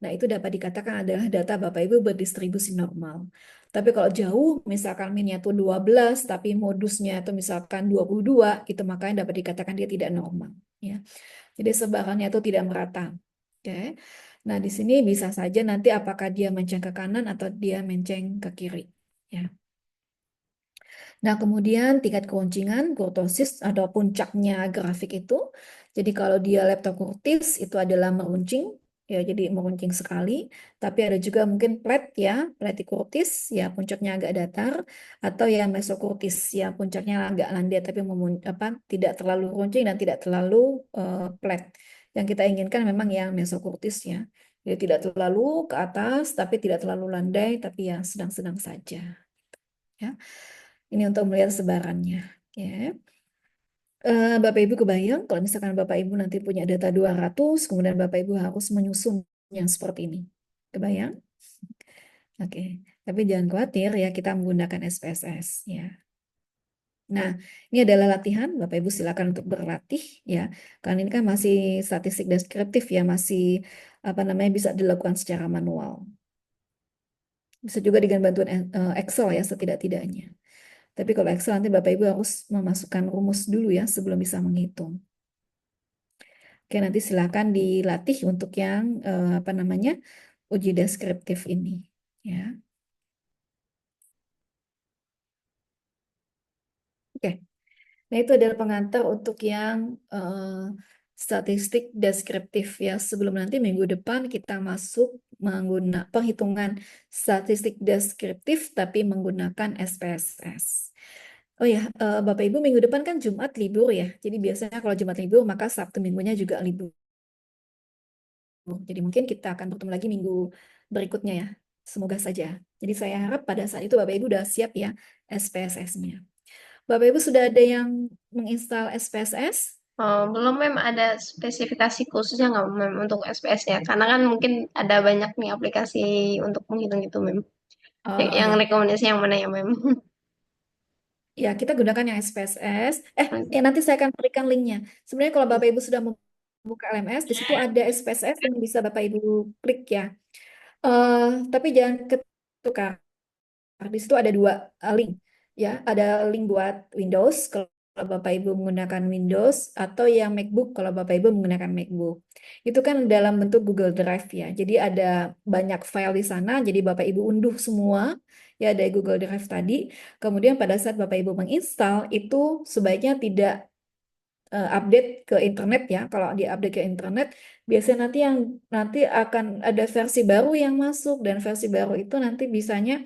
Nah, itu dapat dikatakan adalah data Bapak Ibu berdistribusi normal. Tapi kalau jauh, misalkan minnya itu 12, tapi modusnya itu misalkan 22, itu makanya dapat dikatakan dia tidak normal. Ya. Jadi sebarannya itu tidak merata. Oke. Nah, di sini bisa saja nanti apakah dia menceng ke kanan atau dia menceng ke kiri. Ya. Nah, kemudian tingkat keruncingan, kurtosis atau puncaknya grafik itu. Jadi kalau dia leptokurtis itu adalah meruncing, ya jadi meruncing sekali. Tapi ada juga mungkin plat ya, platykurtis ya puncaknya agak datar, atau ya mesokurtis ya puncaknya agak landai tapi tidak terlalu runcing dan tidak terlalu flat. Yang kita inginkan memang yang mesokurtis ya. Jadi tidak terlalu ke atas, tapi tidak terlalu landai, tapi ya sedang-sedang saja. Ya. Ini untuk melihat sebarannya. Ya. Bapak Ibu kebayang kalau misalkan Bapak Ibu nanti punya data 200, kemudian Bapak Ibu harus menyusun yang seperti ini. Kebayang? Oke. Tapi jangan khawatir ya, kita menggunakan SPSS ya. Nah, ini adalah latihan. Bapak Ibu silakan untuk berlatih ya. Karena ini kan masih statistik deskriptif ya, masih bisa dilakukan secara manual. Bisa juga dengan bantuan Excel ya setidak-tidaknya. Tapi kalau Excel nanti Bapak Ibu harus memasukkan rumus dulu ya sebelum bisa menghitung. Oke, nanti silakan dilatih untuk yang uji deskriptif ini ya. Oke. Nah, itu adalah pengantar untuk yang statistik deskriptif ya. Sebelum nanti minggu depan kita masuk menggunakan perhitungan statistik deskriptif tapi menggunakan SPSS. Oh ya, Bapak Ibu minggu depan kan Jumat libur ya. Jadi biasanya kalau Jumat libur maka Sabtu minggunya juga libur. Jadi mungkin kita akan bertemu lagi minggu berikutnya ya. Semoga saja. Jadi saya harap pada saat itu Bapak Ibu sudah siap ya SPSS-nya. Bapak Ibu sudah ada yang menginstal SPSS? Belum, Mem, ada spesifikasi khususnya nggak, Mem, untuk SPS-nya? Karena kan mungkin ada banyak nih aplikasi untuk menghitung itu, Mem. Oh Yang ya, rekomendasi yang mana ya, Mem? ya kita gunakan yang SPSS. Nanti saya akan berikan linknya. Sebenarnya kalau Bapak Ibu sudah membuka LMS, di situ ada SPSS yang bisa Bapak Ibu klik ya. Eh, tapi jangan ketukar. Di situ ada 2 link ya, ada link buat Windows kalau Bapak Ibu menggunakan Windows atau yang MacBook kalau Bapak Ibu menggunakan MacBook. Itu kan dalam bentuk Google Drive ya. Jadi ada banyak file di sana, jadi Bapak Ibu unduh semua ya dari Google Drive tadi. Kemudian pada saat Bapak Ibu menginstal itu sebaiknya tidak update ke internet ya. Kalau di-update ke internet, biasanya nanti akan ada versi baru yang masuk dan versi baru itu nanti bisanya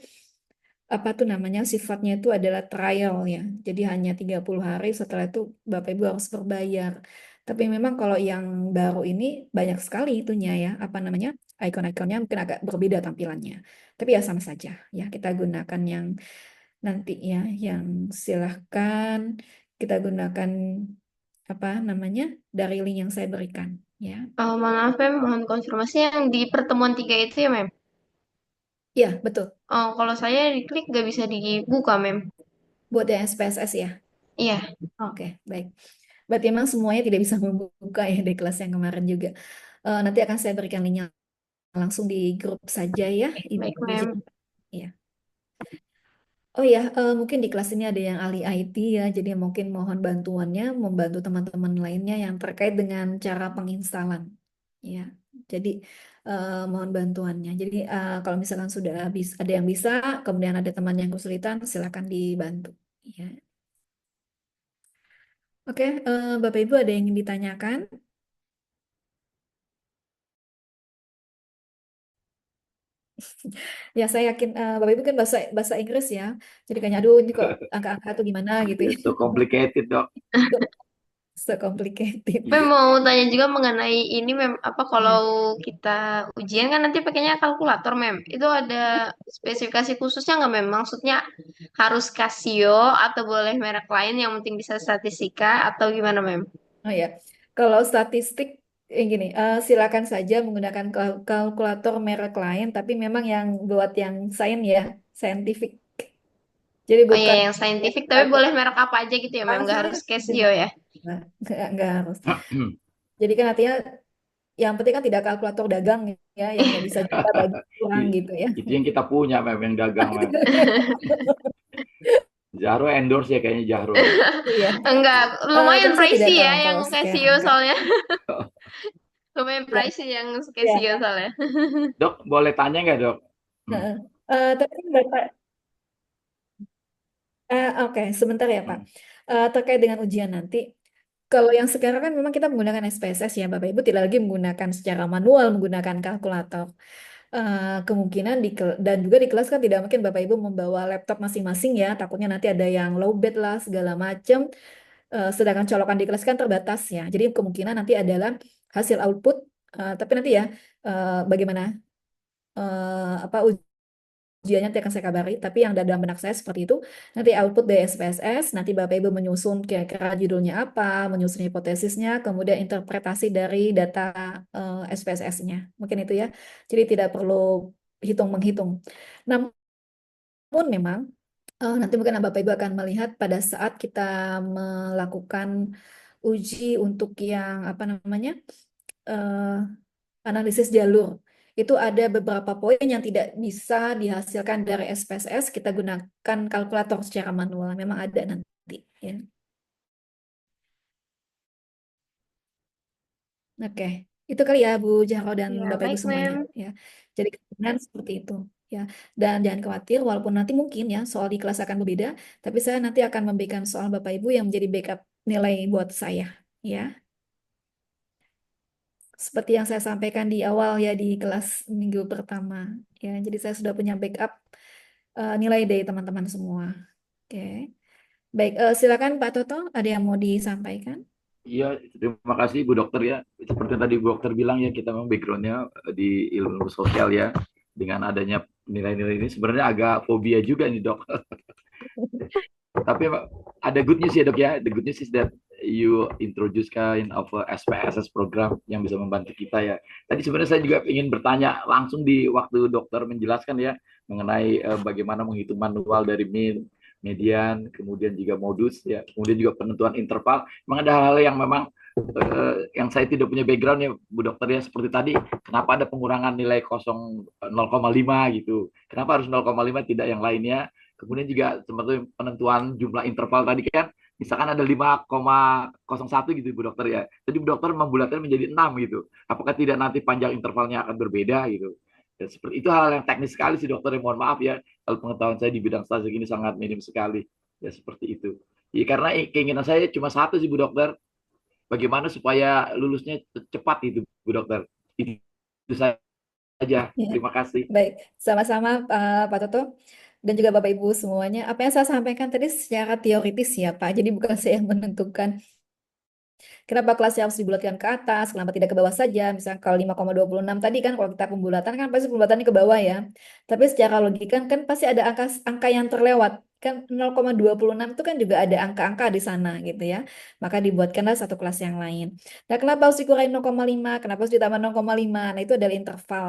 sifatnya itu adalah trial ya. Jadi hanya 30 hari setelah itu Bapak Ibu harus berbayar. Tapi memang kalau yang baru ini banyak sekali itunya ya, icon-iconnya mungkin agak berbeda tampilannya. Tapi ya sama saja ya, kita gunakan yang nanti ya, yang silahkan kita gunakan dari link yang saya berikan ya. Maaf, Mem, mohon konfirmasi yang di pertemuan 3 itu ya, Mem? Iya, betul. Oh, kalau saya diklik nggak bisa dibuka, Mem. Buat yang SPSS ya. Iya, Oke, baik. Berarti memang semuanya tidak bisa membuka ya di kelas yang kemarin juga. Nanti akan saya berikan linknya langsung di grup saja ya, Ibu baik, Ija. Mem. Ya. Oh ya, mungkin di kelas ini ada yang ahli IT ya, jadi mungkin mohon bantuannya membantu teman-teman lainnya yang terkait dengan cara penginstalan. Ya, jadi mohon bantuannya. Jadi kalau misalkan sudah bisa, ada yang bisa, kemudian ada teman yang kesulitan, silakan dibantu. Ya. Oke, Bapak Ibu ada yang ingin ditanyakan? Ya, saya yakin Bapak Ibu kan bahasa bahasa Inggris ya. Jadi kayaknya aduh ini kok angka-angka tuh gimana gitu ya. Yes, so complicated, Dok. So complicated. Mem Iya. mau tanya juga mengenai ini, Mem. Apa kalau Ya. kita ujian kan nanti pakainya kalkulator, Mem. Itu ada spesifikasi khususnya nggak, Mem? Maksudnya harus Casio atau boleh merek lain yang penting bisa statistika atau gimana, Mem? Oh ya, kalau statistik gini, silakan saja menggunakan kalkulator merek lain, tapi memang yang buat yang sains ya, scientific. Jadi Oh iya, bukan yang saintifik, tapi boleh kalkulator merek apa aja gitu ya, Mem? Nggak harus Casio ya? nggak harus. Jadi kan artinya yang penting kan tidak kalkulator dagang ya, yang nggak bisa juga bagi kurang gitu ya. Itu yang kita punya, Mem, yang dagang, Mem. Jahro endorse ya kayaknya Jahro. Iya. Enggak, lumayan Tapi saya tidak pricey ya tahu yang kalau Casio sekarang. soalnya. Lumayan Ya, pricey yang Casio ya. soalnya. Dok, boleh tanya nggak, Dok? Hmm, Nah, tapi kan Bapak, oke, sebentar ya Pak. hmm. Terkait dengan ujian nanti, kalau yang sekarang kan memang kita menggunakan SPSS ya, Bapak Ibu tidak lagi menggunakan secara manual menggunakan kalkulator. Kemungkinan dan juga di kelas kan tidak mungkin Bapak Ibu membawa laptop masing-masing ya, takutnya nanti ada yang lowbat lah segala macam. Sedangkan colokan di kelas kan terbatas ya. Jadi kemungkinan nanti adalah hasil output, tapi nanti ya bagaimana apa ujiannya nanti akan saya kabari. Tapi yang ada dalam benak saya seperti itu, nanti output dari SPSS, nanti Bapak Ibu menyusun kira-kira judulnya apa, menyusun hipotesisnya, kemudian interpretasi dari data SPSS-nya. Mungkin itu ya. Jadi tidak perlu hitung-menghitung. Namun memang nanti mungkin Bapak Ibu akan melihat pada saat kita melakukan uji untuk yang apa namanya eh, analisis jalur. Itu ada beberapa poin yang tidak bisa dihasilkan dari SPSS, kita gunakan kalkulator secara manual. Memang ada nanti. Ya. Oke, itu kali ya Bu Jahro dan Ya, Bapak Ibu baik, semuanya. Mem. Ya, jadi kemungkinan seperti itu. Ya, dan jangan khawatir, walaupun nanti mungkin ya soal di kelas akan berbeda, tapi saya nanti akan memberikan soal Bapak Ibu yang menjadi backup nilai buat saya. Ya, seperti yang saya sampaikan di awal ya di kelas minggu pertama. Ya, jadi saya sudah punya backup nilai dari teman-teman semua. Oke, baik. Silakan Pak Toto, ada yang mau disampaikan? Iya, terima kasih Bu Dokter ya. Seperti tadi Bu Dokter bilang ya, kita memang backgroundnya di ilmu sosial ya. Dengan adanya nilai-nilai ini sebenarnya agak fobia juga nih Dok. Tapi ada good news ya Dok ya. The good news is that you introduce kind of a SPSS program yang bisa membantu kita ya. Tadi sebenarnya saya juga ingin bertanya langsung di waktu dokter menjelaskan ya mengenai bagaimana menghitung manual dari mean, median, kemudian juga modus ya, kemudian juga penentuan interval. Memang ada hal-hal yang memang yang saya tidak punya background ya Bu Dokter ya seperti tadi kenapa ada pengurangan nilai 0,5 gitu. Kenapa harus 0,5 tidak yang lainnya? Kemudian juga seperti penentuan jumlah interval tadi kan, misalkan ada 5,01 gitu Bu Dokter ya. Jadi Bu Dokter membulatnya menjadi 6 gitu. Apakah tidak nanti panjang intervalnya akan berbeda gitu. Dan seperti itu hal yang teknis sekali sih dokter, yang mohon maaf ya kalau pengetahuan saya di bidang statistik ini sangat minim sekali. Ya seperti itu. Ya, karena keinginan saya cuma satu sih Bu Dokter, bagaimana supaya lulusnya cepat itu Bu Dokter. Itu saja. Ya, Terima kasih. baik. Sama-sama Pak Toto dan juga Bapak Ibu semuanya. Apa yang saya sampaikan tadi secara teoritis ya Pak. Jadi bukan saya yang menentukan kenapa kelasnya harus dibulatkan ke atas, kenapa tidak ke bawah saja. Misalnya kalau 5,26 tadi kan kalau kita pembulatan kan pasti pembulatannya ke bawah ya. Tapi secara logika kan pasti ada angka angka yang terlewat. kan 0,26 itu kan juga ada angka-angka di sana gitu ya. Maka dibuatkanlah satu kelas yang lain. Nah, kenapa harus dikurangi 0,5? Kenapa harus ditambah 0,5? Nah, itu adalah interval.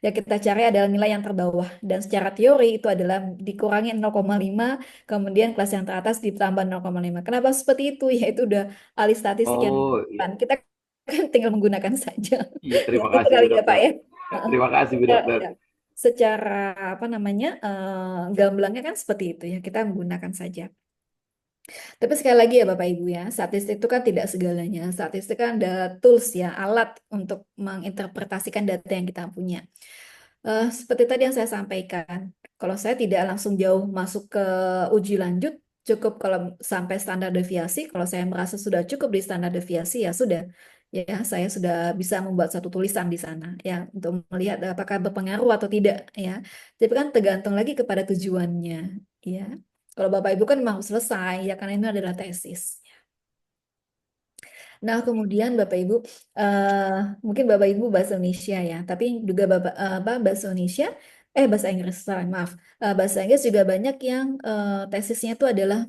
Yang kita cari adalah nilai yang terbawah. Dan secara teori itu adalah dikurangi 0,5, kemudian kelas yang teratas ditambah 0,5. Kenapa seperti itu? Ya, itu udah ahli statistik yang Oh, iya. kita kan tinggal menggunakan saja. Iya, Ya, terima itu kasih Bu kali ya, Pak Dokter. ya. Heeh. Terima kasih Bu Ya, Dokter. ya. Secara apa namanya gamblangnya kan seperti itu ya, kita menggunakan saja. Tapi sekali lagi ya Bapak Ibu ya, statistik itu kan tidak segalanya. Statistik kan ada tools ya, alat untuk menginterpretasikan data yang kita punya. Seperti tadi yang saya sampaikan, kalau saya tidak langsung jauh masuk ke uji lanjut, cukup kalau sampai standar deviasi. Kalau saya merasa sudah cukup di standar deviasi ya sudah, ya saya sudah bisa membuat satu tulisan di sana ya untuk melihat apakah berpengaruh atau tidak ya. Tapi kan tergantung lagi kepada tujuannya ya. Kalau Bapak Ibu kan memang harus selesai ya karena ini adalah tesis. Nah, kemudian Bapak Ibu, eh mungkin Bapak Ibu bahasa Indonesia ya, tapi juga bahasa Indonesia, bahasa Inggris, sorry, maaf. Bahasa Inggris juga banyak yang tesisnya itu adalah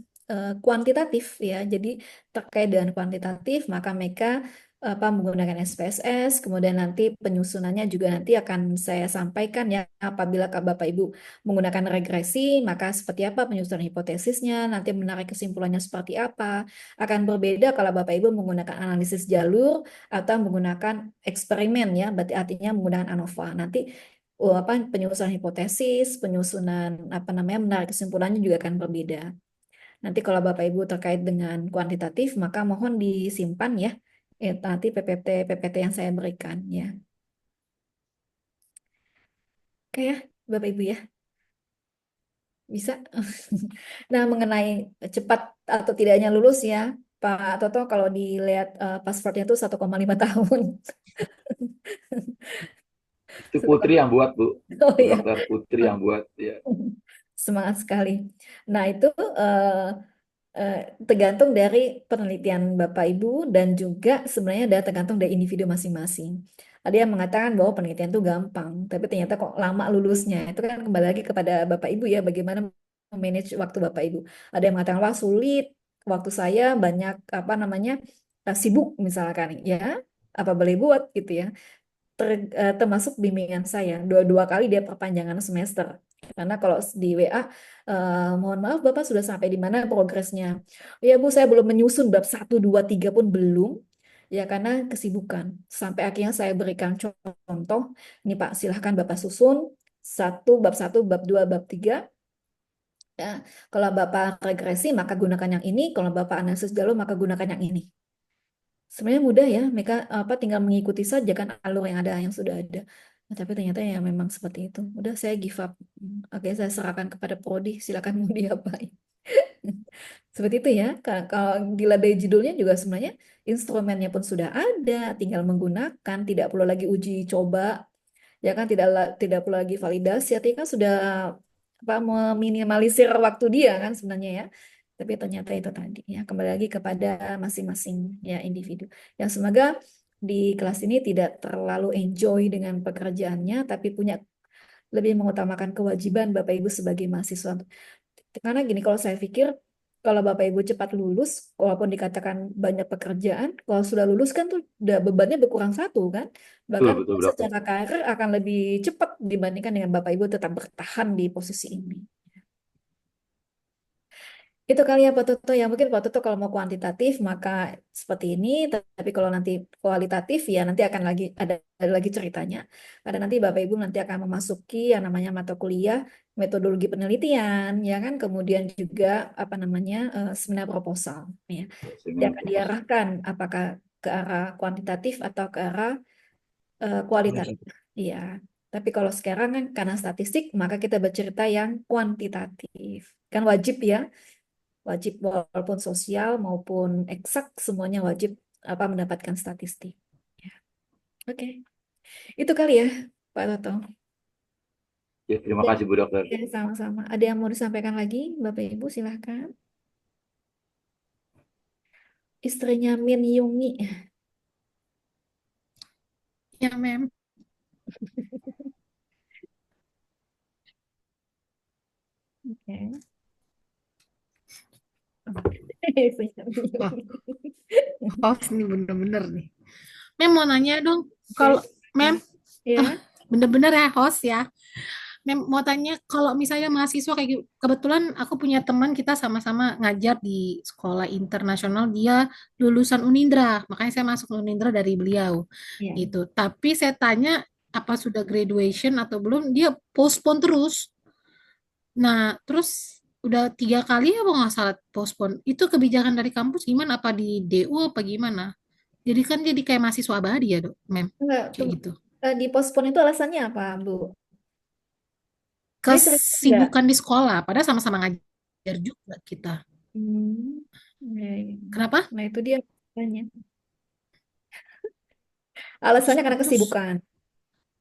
kuantitatif ya. Jadi terkait dengan kuantitatif, maka mereka menggunakan SPSS, kemudian nanti penyusunannya juga nanti akan saya sampaikan ya apabila Bapak Ibu menggunakan regresi, maka seperti apa penyusunan hipotesisnya, nanti menarik kesimpulannya seperti apa akan berbeda kalau Bapak Ibu menggunakan analisis jalur atau menggunakan eksperimen ya, berarti artinya menggunakan ANOVA. Nanti penyusunan hipotesis, penyusunan apa namanya menarik kesimpulannya juga akan berbeda. Nanti kalau Bapak Ibu terkait dengan kuantitatif, maka mohon disimpan ya. Nanti PPT yang saya berikan ya. Oke ya, Bapak Ibu ya. Bisa. Nah, mengenai cepat atau tidaknya lulus ya, Pak Toto kalau dilihat pasportnya itu 1,5 tahun. Itu Putri yang buat, Bu. Oh Bu ya, Dokter Putri yang buat. Ya. semangat sekali. Nah, itu eh, tergantung dari penelitian Bapak Ibu dan juga sebenarnya ada tergantung dari individu masing-masing. Ada yang mengatakan bahwa penelitian itu gampang, tapi ternyata kok lama lulusnya. Itu kan kembali lagi kepada Bapak Ibu ya, bagaimana memanage waktu Bapak Ibu. Ada yang mengatakan wah sulit, waktu saya banyak apa namanya sibuk misalkan ya, apa boleh buat gitu ya. Termasuk bimbingan saya dua kali dia perpanjangan semester karena kalau di WA mohon maaf Bapak sudah sampai di mana progresnya ya Bu saya belum menyusun bab 1, 2, 3 pun belum ya karena kesibukan sampai akhirnya saya berikan contoh ini Pak silahkan Bapak susun bab 1 bab 2 bab 3 ya kalau Bapak regresi maka gunakan yang ini kalau Bapak analisis jalur maka gunakan yang ini. Sebenarnya mudah ya, mereka apa tinggal mengikuti saja kan alur yang ada yang sudah ada. Nah, tapi ternyata ya memang seperti itu. Udah saya give up. Oke, saya serahkan kepada prodi, silakan mau diapain. Seperti itu ya. Kalau dilihat dari judulnya juga sebenarnya instrumennya pun sudah ada, tinggal menggunakan, tidak perlu lagi uji coba, ya kan tidak perlu lagi validasi, artinya kan sudah apa meminimalisir waktu dia kan sebenarnya ya. Tapi ternyata itu tadi ya kembali lagi kepada masing-masing ya individu. Yang semoga di kelas ini tidak terlalu enjoy dengan pekerjaannya, tapi punya lebih mengutamakan kewajiban Bapak Ibu sebagai mahasiswa. Karena gini, kalau saya pikir kalau Bapak Ibu cepat lulus, walaupun dikatakan banyak pekerjaan, kalau sudah lulus kan tuh udah bebannya berkurang satu kan. Betul, Bahkan betul, Bu Dokter. secara karir akan lebih cepat dibandingkan dengan Bapak Ibu tetap bertahan di posisi ini. Itu kali ya Pak Toto ya mungkin Pak Toto kalau mau kuantitatif maka seperti ini tapi kalau nanti kualitatif ya nanti akan ada lagi ceritanya. Karena nanti Bapak Ibu nanti akan memasuki yang namanya mata kuliah metodologi penelitian ya kan kemudian juga apa namanya seminar proposal ya. Dia Seminar akan proposal. diarahkan apakah ke arah kuantitatif atau ke arah kualitatif. Iya. Tapi kalau sekarang kan karena statistik maka kita bercerita yang kuantitatif. Kan wajib ya wajib walaupun sosial maupun eksak semuanya wajib apa mendapatkan statistik. Ya. Oke, itu kali ya Pak Toto. Ya, terima Ya, kasih Bu Dokter. ya, sama-sama. Ada yang mau disampaikan lagi, Bapak Ibu silahkan. Istrinya Min Yungi. Ya, Mem. Oke. Punya Wah, bingung. host nih bener-bener nih. Mem mau nanya dong, Oke. kalau Mem Ya, bener-bener ya host ya. Mem mau tanya kalau misalnya mahasiswa kayak gitu, kebetulan aku punya teman kita sama-sama ngajar di sekolah internasional, dia lulusan Unindra, makanya saya masuk Unindra dari beliau ya. gitu. Tapi saya tanya apa sudah graduation atau belum, dia postpone terus. Nah, terus udah 3 kali apa nggak salah postpone. Itu kebijakan dari kampus gimana? Apa di DU apa gimana? Jadi kan jadi kayak mahasiswa abadi ya, Dok, Mem. Enggak, Kayak gitu. di pospon itu alasannya apa, Bu? Dia cerita enggak? Kesibukan di sekolah, padahal sama-sama ngajar juga kita. Hmm. Ya, ya. Kenapa? Nah, itu dia alasannya. Alasannya karena Terus, kesibukan.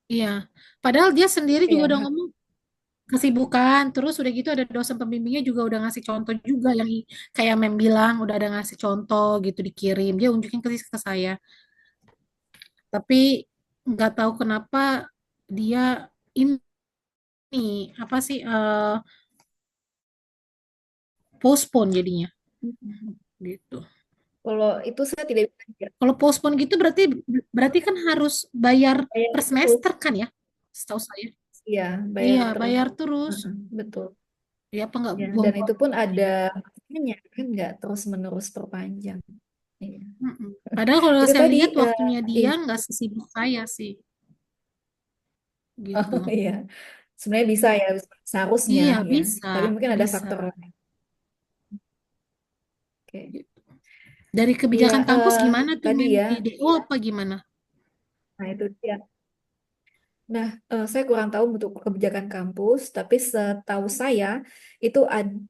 iya. Padahal dia sendiri juga udah Iya. ngomong kesibukan. Terus udah gitu ada dosen pembimbingnya juga udah ngasih contoh juga yang kayak Mem bilang udah ada ngasih contoh gitu dikirim. Dia unjukin ke saya. Tapi nggak tahu kenapa dia ini apa sih postpone jadinya gitu. Kalau itu saya tidak bisa lihat. Kalau postpone gitu berarti berarti kan harus bayar Bayar per terus. semester kan ya? Setahu saya. Iya, bayar Iya, terus. bayar terus. Heeh, betul. Ya apa nggak Ya, dan buang-buang itu pun waktu ada ya? masanya kan nggak terus-menerus perpanjang. Iya. Mm-mm. Padahal kalau Itu saya tadi lihat waktunya dia ini. nggak sesibuk saya sih, Oh gitu. iya. Sebenarnya bisa ya, seharusnya Iya ya. bisa, Tapi mungkin ada bisa. faktor lain. Oke. Gitu. Dari Iya, kebijakan kampus gimana tuh tadi Mem ya. di DO apa gimana? Nah, itu dia. Nah, saya kurang tahu untuk kebijakan kampus, tapi setahu saya itu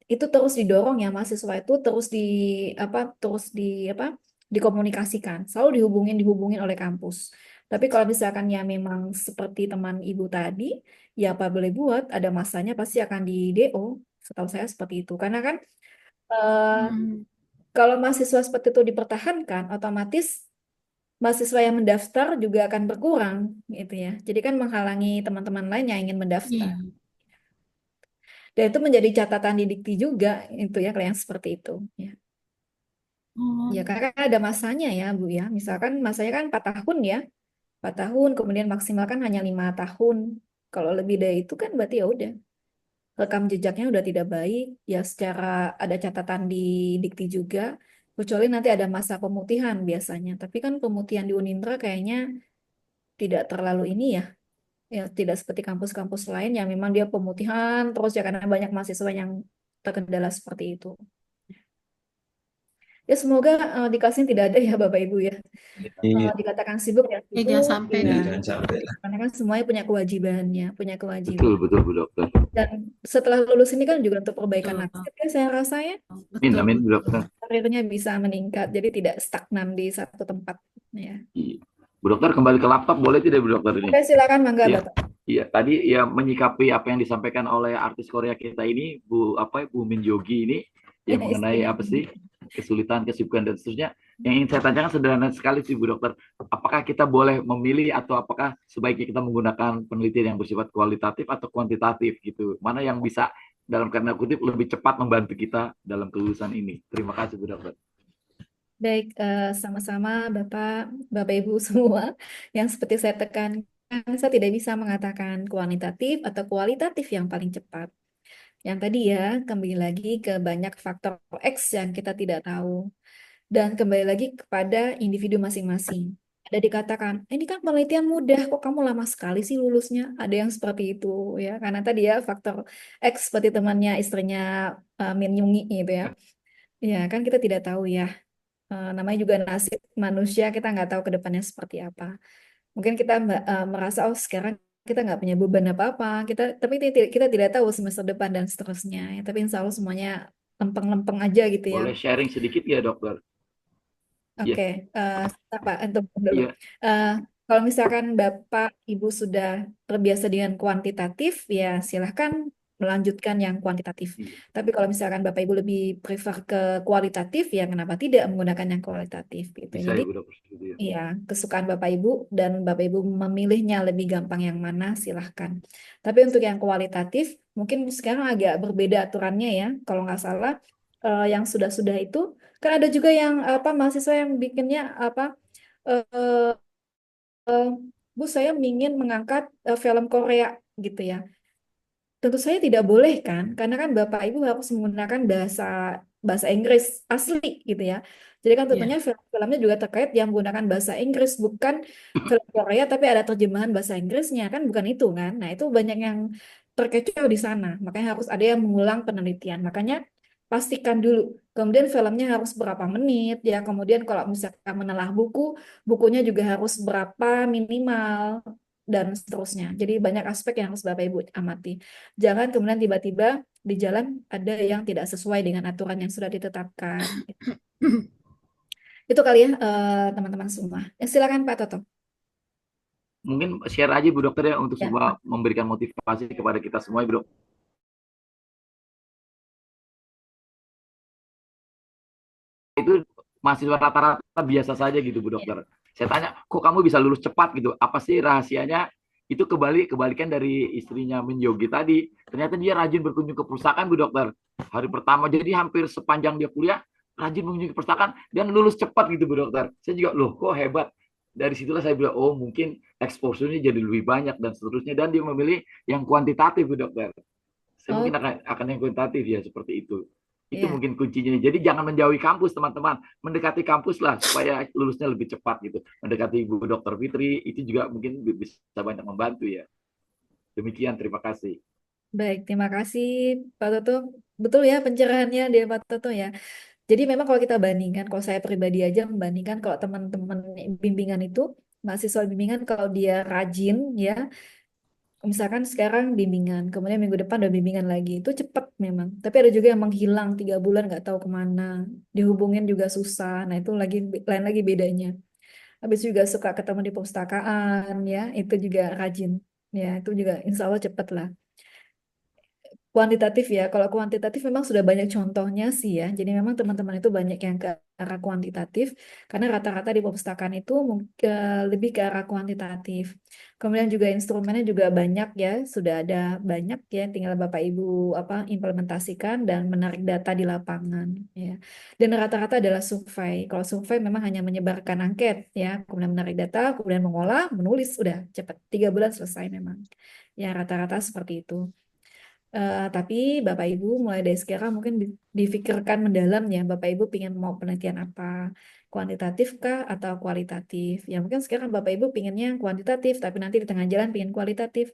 itu terus didorong ya mahasiswa itu terus terus apa dikomunikasikan, selalu dihubungin oleh kampus. Tapi kalau misalkan ya memang seperti teman ibu tadi, ya apa boleh buat, ada masanya pasti akan di DO. Setahu saya seperti itu. Karena kan eh, Hmm, kalau mahasiswa seperti itu dipertahankan, otomatis mahasiswa yang mendaftar juga akan berkurang gitu ya. Jadi kan menghalangi teman-teman lain yang ingin mendaftar. iya. Dan itu menjadi catatan di Dikti juga itu ya kalau yang seperti itu ya. Oh, Ya karena kan ada masanya ya Bu ya. Misalkan masanya kan 4 tahun ya. 4 tahun kemudian maksimal kan hanya 5 tahun. Kalau lebih dari itu kan berarti ya udah rekam jejaknya udah tidak baik ya secara ada catatan di Dikti juga. Kecuali nanti ada masa pemutihan biasanya. Tapi kan pemutihan di Unindra kayaknya tidak terlalu ini ya. Ya, tidak seperti kampus-kampus lain yang memang dia pemutihan terus ya karena banyak mahasiswa yang terkendala seperti itu. Ya semoga dikasih tidak ada ya Bapak Ibu ya. Iya, Dikatakan sibuk ya ya jangan sibuk, sampai iya. deh. jangan sampai lah. Karena kan semuanya punya kewajibannya, punya Betul, kewajiban. betul Bu Dokter. Dan setelah lulus ini kan juga untuk perbaikan Betul, nasib ya saya rasa ya Amin, betul, amin Bu betul. Dokter. karirnya bisa meningkat jadi tidak stagnan di satu tempat ya. Iya. Bu Dokter kembali ke laptop boleh tidak Bu Dokter ini? Oke, silakan mangga Iya, Bapak. iya. Tadi ya menyikapi apa yang disampaikan oleh artis Korea kita ini, Bu apa Bu Min Jogi ini, yang mengenai Istrinya. apa sih kesulitan, kesibukan dan seterusnya. Yang ingin saya tanyakan sederhana sekali sih Bu Dokter. Apakah kita boleh memilih atau apakah sebaiknya kita menggunakan penelitian yang bersifat kualitatif atau kuantitatif gitu? Mana yang bisa dalam tanda kutip lebih cepat membantu kita dalam kelulusan ini? Terima kasih Bu Dokter. Baik, sama-sama Bapak Ibu semua yang seperti saya tekankan, saya tidak bisa mengatakan kuantitatif atau kualitatif yang paling cepat. Yang tadi ya, kembali lagi ke banyak faktor X yang kita tidak tahu. Dan kembali lagi kepada individu masing-masing. Ada dikatakan, ini kan penelitian mudah, kok kamu lama sekali sih lulusnya? Ada yang seperti itu ya, karena tadi ya faktor X seperti temannya istrinya Min Yungi gitu ya. Ya kan kita tidak tahu ya. Namanya juga nasib manusia, kita nggak tahu ke depannya seperti apa. Mungkin kita merasa, oh sekarang kita nggak punya beban apa-apa, tapi kita tidak tahu semester depan dan seterusnya. Ya, tapi insya Allah semuanya lempeng-lempeng aja gitu ya. Boleh sharing sedikit ya Dokter? Oke, Iya, Pak, untuk dulu. iya. Eh, Kalau misalkan Bapak Ibu sudah terbiasa dengan kuantitatif, ya silahkan melanjutkan yang kuantitatif. Iya. Tapi kalau misalkan Bapak Ibu lebih prefer ke kualitatif, ya kenapa tidak menggunakan yang kualitatif gitu. Bisa Jadi, ya Bu Dokter? Gitu ya. iya, kesukaan Bapak Ibu dan Bapak Ibu memilihnya lebih gampang yang mana, silahkan. Tapi untuk yang kualitatif, mungkin sekarang agak berbeda aturannya ya. Kalau nggak salah, yang sudah-sudah itu kan ada juga yang apa mahasiswa yang bikinnya apa eh, eh, Bu saya ingin mengangkat film Korea gitu ya. Tentu saja tidak boleh kan, karena kan Bapak Ibu harus menggunakan bahasa bahasa Inggris asli gitu ya. Jadi kan Ya. tentunya film-filmnya juga terkait yang menggunakan bahasa Inggris, bukan film Korea tapi ada terjemahan bahasa Inggrisnya kan, bukan itu kan. Nah itu banyak yang terkecoh di sana, makanya harus ada yang mengulang penelitian. Makanya pastikan dulu. Kemudian filmnya harus berapa menit ya. Kemudian kalau misalkan menelah buku, bukunya juga harus berapa minimal dan seterusnya. Jadi banyak aspek yang harus Bapak Ibu amati. Jangan kemudian tiba-tiba di jalan ada yang tidak sesuai dengan aturan yang sudah ditetapkan. Itu kali ya teman-teman semua. Silakan Pak Toto. Mungkin share aja Bu Dokter ya untuk Ya, sebuah memberikan motivasi kepada kita semua Bu Dok. Itu mahasiswa rata-rata biasa saja gitu Bu ya. Dokter. Saya tanya, kok kamu bisa lulus cepat gitu? Apa sih rahasianya? Itu kebalikan dari istrinya Minyogi tadi. Ternyata dia rajin berkunjung ke perpustakaan Bu Dokter. Hari pertama jadi hampir sepanjang dia kuliah rajin mengunjungi perpustakaan dan lulus cepat gitu Bu Dokter. Saya juga loh kok hebat. Dari situlah saya bilang oh mungkin exposure-nya jadi lebih banyak dan seterusnya dan dia memilih yang kuantitatif Bu Dokter. Saya mungkin Oh, akan yang kuantitatif ya seperti itu. Itu ya. mungkin kuncinya. Jadi jangan menjauhi kampus teman-teman, mendekati kampus lah supaya lulusnya lebih cepat gitu. Mendekati Ibu Dokter Fitri itu juga mungkin bisa banyak membantu ya. Demikian, terima kasih. Baik, terima kasih Pak Toto. Betul ya pencerahannya dia Pak Toto ya. Jadi memang kalau kita bandingkan, kalau saya pribadi aja membandingkan kalau teman-teman bimbingan itu, mahasiswa bimbingan kalau dia rajin ya, misalkan sekarang bimbingan, kemudian minggu depan ada bimbingan lagi, itu cepat memang. Tapi ada juga yang menghilang 3 bulan nggak tahu kemana, dihubungin juga susah. Nah itu lagi lain lagi bedanya. Habis juga suka ketemu di perpustakaan ya, itu juga rajin. Ya itu juga insya Allah cepat lah. Kuantitatif ya, kalau kuantitatif memang sudah banyak contohnya sih ya. Jadi memang teman-teman itu banyak yang ke arah kuantitatif, karena rata-rata di perpustakaan itu lebih ke arah kuantitatif. Kemudian juga instrumennya juga banyak ya, sudah ada banyak ya, tinggal Bapak Ibu apa implementasikan dan menarik data di lapangan ya. Dan rata-rata adalah survei. Kalau survei memang hanya menyebarkan angket ya, kemudian menarik data, kemudian mengolah, menulis, udah cepat 3 bulan selesai memang. Ya rata-rata seperti itu. Tapi Bapak Ibu mulai dari sekarang mungkin difikirkan mendalam ya, Bapak Ibu ingin mau penelitian apa, kuantitatif kah atau kualitatif? Ya mungkin sekarang Bapak Ibu pinginnya kuantitatif, tapi nanti di tengah jalan pingin kualitatif.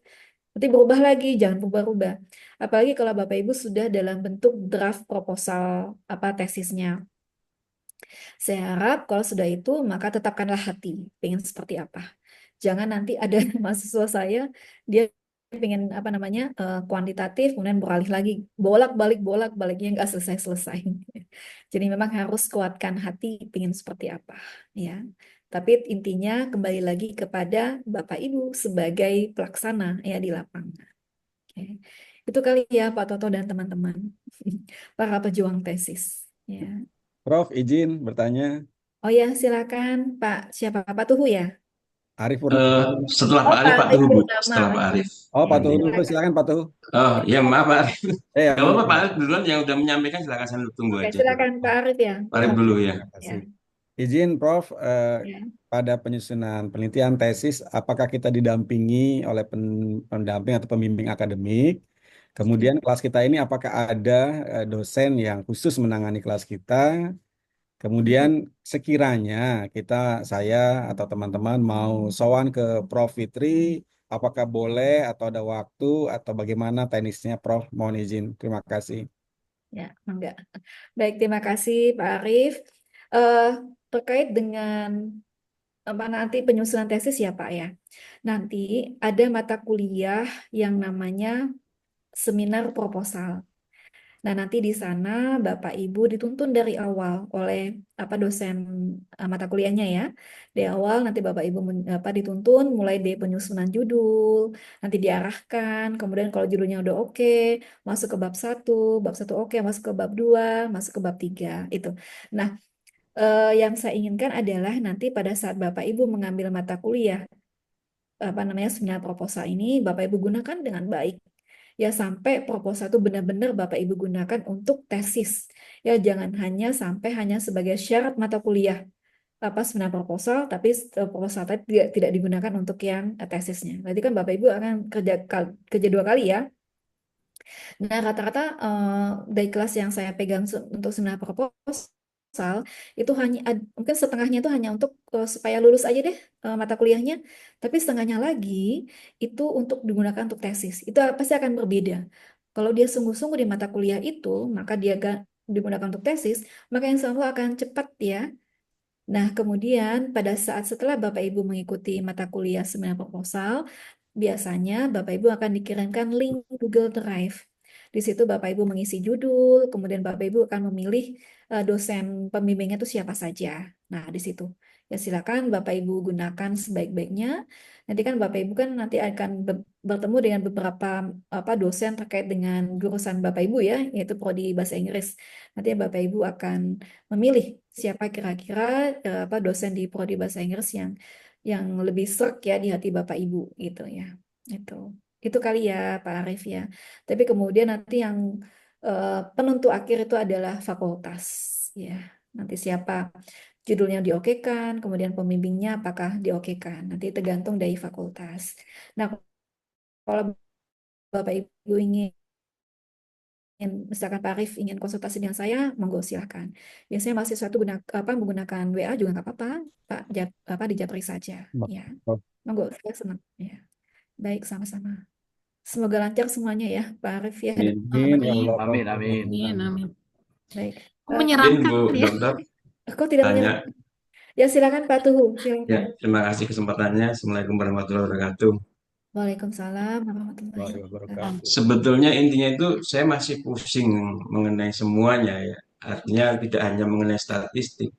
Nanti berubah lagi, jangan berubah-ubah. Apalagi kalau Bapak Ibu sudah dalam bentuk draft proposal apa tesisnya. Saya harap kalau sudah itu maka tetapkanlah hati, pengen seperti apa. Jangan nanti ada mahasiswa saya dia pengen apa namanya kuantitatif kemudian beralih lagi bolak-baliknya nggak selesai-selesai. Jadi memang harus kuatkan hati pengen seperti apa ya. Tapi intinya kembali lagi kepada Bapak Ibu sebagai pelaksana ya di lapangan. Oke. Itu kali ya Pak Toto dan teman-teman para pejuang tesis. Ya. Prof, izin bertanya. Oh ya, silakan Pak. Siapa Pak Tuhu ya? Arif Purnama. Setelah Oh Pak Arif, Pak Pak Arif Tuhu, Bu. Purnama. Setelah Oh, Pak ya. Arif. Oh, Pak Yang Tuhu ini. dulu, Silakan. silakan Pak Tuhu. Oh, ya maaf Pak Arif. Ya, Gak apa-apa monggo. Pak Arif duluan yang udah menyampaikan silakan saya tunggu Oke, aja dulu. silakan Pak Arif ya. Pak Arif dulu ya. Terima Ya. kasih. Izin, Prof, Ya. pada penyusunan penelitian tesis, apakah kita didampingi oleh pendamping atau pembimbing akademik? Kemudian kelas kita ini apakah ada dosen yang khusus menangani kelas kita? Kemudian sekiranya saya atau teman-teman mau sowan ke Prof Fitri, apakah boleh atau ada waktu atau bagaimana teknisnya Prof? Mohon izin. Terima kasih. Ya, enggak. Baik, terima kasih Pak Arif. Eh, Terkait dengan apa nanti penyusunan tesis ya Pak ya. Nanti ada mata kuliah yang namanya seminar proposal. Nah, nanti di sana Bapak Ibu dituntun dari awal oleh apa dosen mata kuliahnya ya. Di awal nanti Bapak Ibu dituntun mulai dari penyusunan judul, nanti diarahkan, kemudian kalau judulnya udah oke, masuk ke bab 1 oke, masuk ke bab 2 masuk ke bab 3 itu. Nah, yang saya inginkan adalah nanti pada saat Bapak Ibu mengambil mata kuliah apa namanya seminar proposal ini Bapak Ibu gunakan dengan baik ya sampai proposal itu benar-benar Bapak Ibu gunakan untuk tesis. Ya jangan hanya sebagai syarat mata kuliah apa sebenarnya proposal, tapi proposal tadi tidak digunakan untuk yang tesisnya. Berarti kan Bapak Ibu akan kerja 2 kali ya. Nah, rata-rata dari kelas yang saya pegang untuk seminar proposal itu mungkin setengahnya itu hanya untuk supaya lulus aja deh mata kuliahnya, tapi setengahnya lagi itu untuk digunakan untuk tesis. Itu pasti akan berbeda. Kalau dia sungguh-sungguh di mata kuliah itu, maka dia digunakan untuk tesis, maka yang selalu akan cepat ya. Nah, kemudian pada saat setelah Bapak Ibu mengikuti mata kuliah seminar proposal, biasanya Bapak Ibu akan dikirimkan link Google Drive. Di situ Bapak Ibu mengisi judul, kemudian Bapak Ibu akan memilih dosen pembimbingnya itu siapa saja. Nah, di situ. Ya silakan Bapak Ibu gunakan sebaik-baiknya. Nanti kan Bapak Ibu kan nanti akan bertemu dengan beberapa dosen terkait dengan jurusan Bapak Ibu ya, yaitu prodi bahasa Inggris. Nanti Bapak Ibu akan memilih siapa kira-kira dosen di prodi bahasa Inggris yang lebih serk ya di hati Bapak Ibu gitu ya. Itu. Itu kali ya Pak Arif ya. Tapi kemudian nanti yang penentu akhir itu adalah fakultas ya. Nanti siapa judulnya diokekan, kemudian pembimbingnya apakah diokekan. Nanti tergantung dari fakultas. Nah, kalau Bapak Ibu misalkan Pak Arif ingin konsultasi dengan saya, monggo silahkan. Biasanya mahasiswa itu menggunakan WA juga nggak apa-apa, Pak, di Japri saja. Ya, monggo, saya senang. Ya, baik sama-sama. Semoga lancar semuanya ya, Pak Arif ya. Amin ya Allah. Amin, amin. Amin, amin. Baik. Kok menyeramkan Bu ya? Dokter, Kok tidak tanya. menyenangkan? Ya silakan Pak Tuhu, silakan. Ya, terima kasih kesempatannya. Assalamualaikum warahmatullahi wabarakatuh. Waalaikumsalam warahmatullahi wabarakatuh. Sebetulnya intinya itu saya masih pusing mengenai semuanya ya. Artinya tidak hanya mengenai statistik.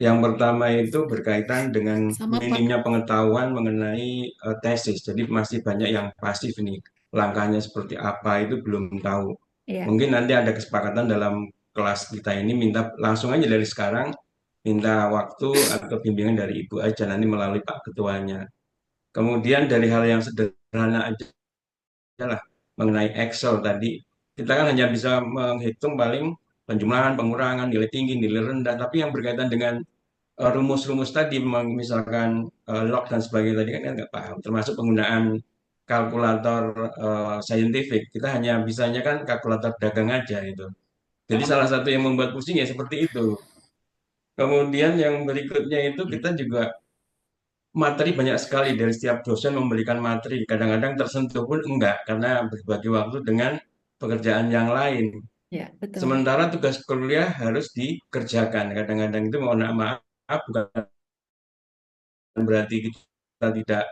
Yang pertama itu berkaitan dengan Sama, Pak. minimnya pengetahuan mengenai tesis. Jadi masih banyak yang pasif nih. Langkahnya seperti apa itu belum tahu. Ya. Mungkin nanti ada kesepakatan dalam kelas kita ini minta langsung aja dari sekarang minta waktu atau bimbingan dari Ibu aja nanti melalui Pak Ketuanya. Kemudian dari hal yang sederhana aja lah mengenai Excel tadi, kita kan hanya bisa menghitung paling penjumlahan, pengurangan, nilai tinggi, nilai rendah, tapi yang berkaitan dengan rumus-rumus tadi, misalkan log dan sebagainya tadi kan nggak paham, termasuk penggunaan kalkulator saintifik, kita hanya bisanya kan kalkulator dagang aja itu. Jadi salah satu yang membuat pusing ya seperti itu. Kemudian yang berikutnya itu kita juga materi banyak sekali dari setiap dosen memberikan materi. Kadang-kadang tersentuh pun enggak karena berbagi waktu dengan pekerjaan yang lain. Ya, betul. Sementara tugas kuliah harus dikerjakan. Kadang-kadang itu mohon maaf bukan berarti kita tidak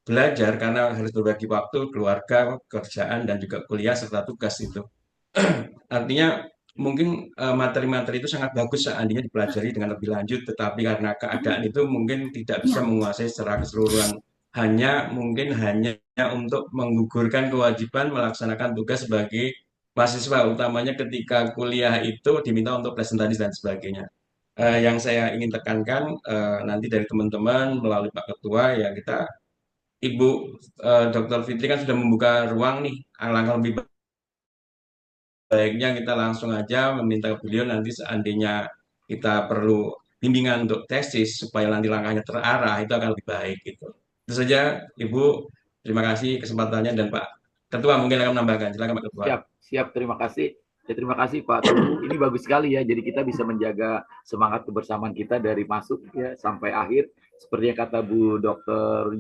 belajar karena harus berbagi waktu keluarga, kerjaan dan juga kuliah serta tugas itu. Artinya mungkin materi-materi itu sangat bagus seandainya dipelajari dengan lebih lanjut, tetapi karena keadaan itu mungkin tidak bisa menguasai secara keseluruhan. Mungkin hanya untuk menggugurkan kewajiban melaksanakan tugas sebagai mahasiswa, utamanya ketika kuliah itu diminta untuk presentasi dan sebagainya. Yang saya ingin tekankan nanti dari teman-teman melalui Pak Ketua ya kita Ibu Dr. Fitri kan sudah membuka ruang nih, alangkah lebih baiknya kita langsung aja meminta ke beliau nanti seandainya kita perlu bimbingan untuk tesis supaya nanti langkahnya terarah itu akan lebih baik gitu. Itu saja Ibu, terima kasih kesempatannya dan Pak Ketua mungkin akan menambahkan. Silakan Pak Ketua. Siap, terima kasih. Ya, terima kasih Pak Tugu. Ini bagus sekali ya. Jadi kita bisa menjaga semangat kebersamaan kita dari masuk ya sampai akhir. Seperti yang kata Bu Dr.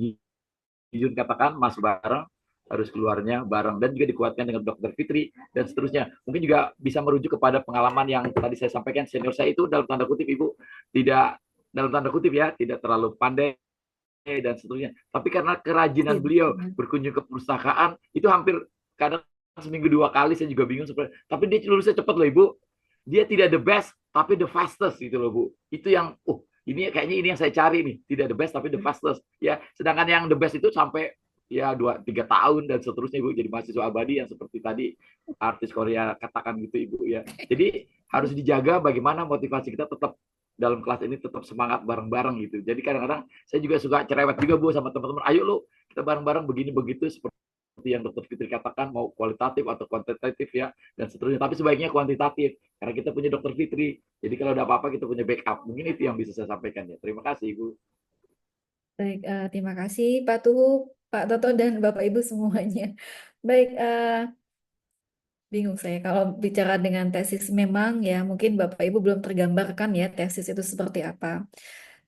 Yun katakan, masuk bareng, harus keluarnya bareng, dan juga dikuatkan dengan Dr. Fitri dan seterusnya. Mungkin juga bisa merujuk kepada pengalaman yang tadi saya sampaikan. Senior saya itu dalam tanda kutip Ibu tidak dalam tanda kutip ya tidak terlalu pandai dan seterusnya. Tapi karena kerajinan beliau berkunjung ke perpustakaan itu hampir kadang seminggu 2 kali saya juga bingung seperti. Tapi dia lulusnya cepat loh Ibu. Dia tidak the best tapi the fastest gitu loh Bu. Itu yang ini kayaknya ini yang saya cari nih, tidak the best tapi the fastest ya. Sedangkan yang the best itu sampai ya 2-3 tahun dan seterusnya Ibu, jadi mahasiswa abadi yang seperti tadi artis Korea katakan gitu Ibu ya. Jadi harus dijaga bagaimana motivasi kita tetap dalam kelas ini tetap semangat bareng-bareng gitu. Jadi kadang-kadang saya juga suka cerewet juga Bu sama teman-teman, ayo lu kita bareng-bareng begini begitu seperti seperti yang Dokter Fitri katakan, mau kualitatif atau kuantitatif ya, dan seterusnya. Tapi sebaiknya kuantitatif, karena kita punya Dokter Fitri. Jadi kalau ada apa-apa kita punya backup. Mungkin itu yang bisa saya sampaikan ya. Terima kasih Ibu. Baik, terima kasih Pak Tuhu, Pak Toto, dan Bapak Ibu semuanya. Baik, bingung saya kalau bicara dengan tesis memang ya mungkin Bapak Ibu belum tergambarkan ya tesis itu seperti apa.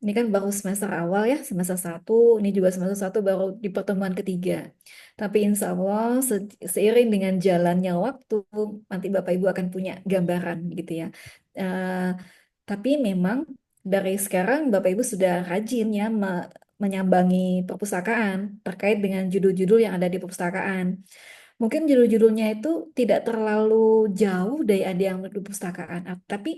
Ini kan baru semester awal ya, semester 1, ini juga semester 1 baru di pertemuan ketiga. Tapi insya Allah seiring dengan jalannya waktu, nanti Bapak Ibu akan punya gambaran gitu ya. Eh, tapi memang dari sekarang Bapak Ibu sudah rajin ya menyambangi perpustakaan terkait dengan judul-judul yang ada di perpustakaan. Mungkin judul-judulnya itu tidak terlalu jauh dari ada yang di perpustakaan, tapi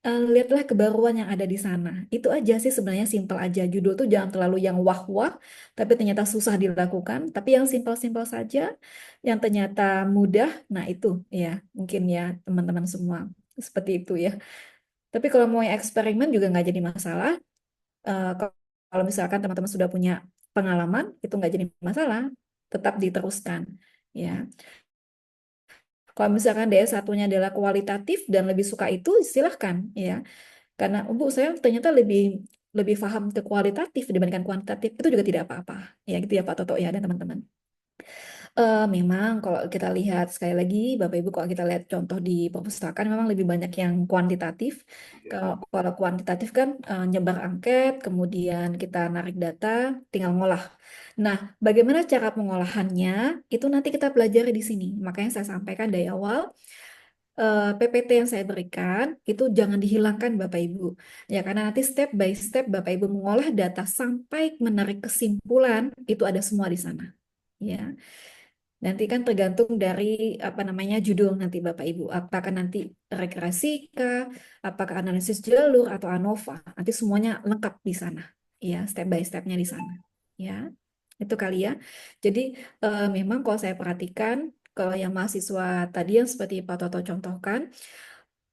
lihatlah kebaruan yang ada di sana. Itu aja sih sebenarnya simpel aja. Judul tuh jangan terlalu yang wah-wah, tapi ternyata susah dilakukan. Tapi yang simpel-simpel saja, yang ternyata mudah, nah itu ya mungkin ya teman-teman semua seperti itu ya. Tapi kalau mau yang eksperimen juga nggak jadi masalah. Eh, kalau misalkan teman-teman sudah punya pengalaman, itu nggak jadi masalah, tetap diteruskan. Ya, kalau misalkan DS1-nya adalah kualitatif dan lebih suka itu, silahkan ya. Karena Bu, saya ternyata lebih lebih paham ke kualitatif dibandingkan kuantitatif, itu juga tidak apa-apa. Ya, gitu ya Pak Toto ya dan teman-teman. Memang kalau kita lihat sekali lagi, Bapak Ibu, kalau kita lihat contoh di perpustakaan memang lebih banyak yang kuantitatif. Kalau kuantitatif kan nyebar angket, kemudian kita narik data, tinggal ngolah. Nah, bagaimana cara pengolahannya? Itu nanti kita pelajari di sini. Makanya saya sampaikan dari awal, PPT yang saya berikan itu jangan dihilangkan Bapak Ibu. Ya, karena nanti step by step Bapak Ibu mengolah data sampai menarik kesimpulan, itu ada semua di sana. Ya. Nanti kan tergantung dari apa namanya judul nanti Bapak Ibu. Apakah nanti regresi kah, apakah analisis jalur atau ANOVA. Nanti semuanya lengkap di sana. Ya, step by stepnya di sana. Ya, itu kali ya. Jadi memang kalau saya perhatikan, kalau yang mahasiswa tadi yang seperti Pak Toto contohkan,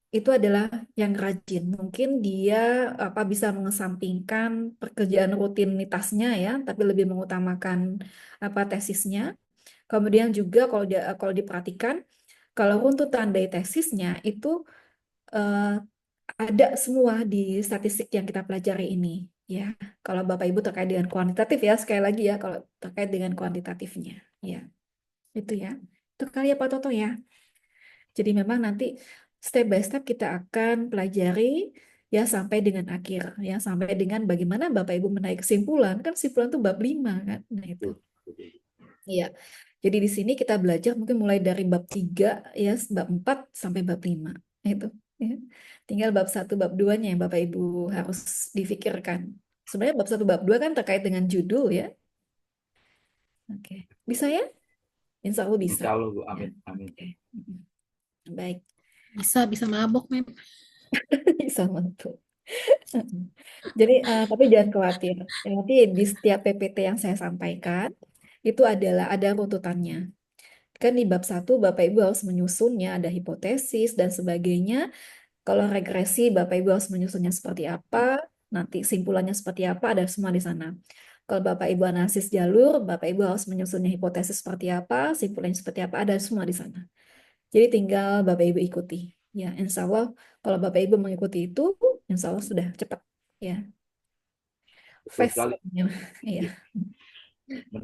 itu adalah yang rajin. Mungkin dia apa bisa mengesampingkan pekerjaan rutinitasnya ya, tapi lebih mengutamakan apa tesisnya. Kemudian juga kalau diperhatikan, kalau runtutan dari tesisnya itu eh, ada semua di statistik yang kita pelajari ini, ya. Kalau Bapak Ibu terkait dengan kuantitatif ya, sekali lagi ya, kalau terkait dengan kuantitatifnya, ya, itu ya. Itu kali ya Pak Toto ya. Jadi memang nanti step by step kita akan pelajari ya sampai dengan akhir, ya sampai dengan bagaimana Bapak Ibu menaik kesimpulan, kan kesimpulan itu bab 5 kan. Nah, itu. Iya. Jadi di sini kita belajar mungkin mulai dari bab 3 ya, bab 4 sampai bab 5. Itu ya. Tinggal bab 1 bab 2-nya yang Bapak Ibu harus difikirkan. Sebenarnya bab 1 bab 2 kan terkait dengan judul ya. Oke. Bisa ya? Insya Allah bisa. Insya Allah Bu, Ya. amin, amin. Oke. Baik. Bisa mabok, Mem. Bisa mantul. Jadi, tapi jangan khawatir. Nanti di setiap PPT yang saya sampaikan, itu adalah ada runtutannya. Kan di bab 1 Bapak Ibu harus menyusunnya, ada hipotesis dan sebagainya. Kalau regresi Bapak Ibu harus menyusunnya seperti apa, nanti simpulannya seperti apa, ada semua di sana. Kalau Bapak Ibu analisis jalur, Bapak Ibu harus menyusunnya hipotesis seperti apa, simpulannya seperti apa, ada semua di sana. Jadi tinggal Bapak Ibu ikuti. Ya, insya Allah kalau Bapak Ibu mengikuti itu, insya Allah sudah cepat. Ya, Betul fast. sekali. Iya.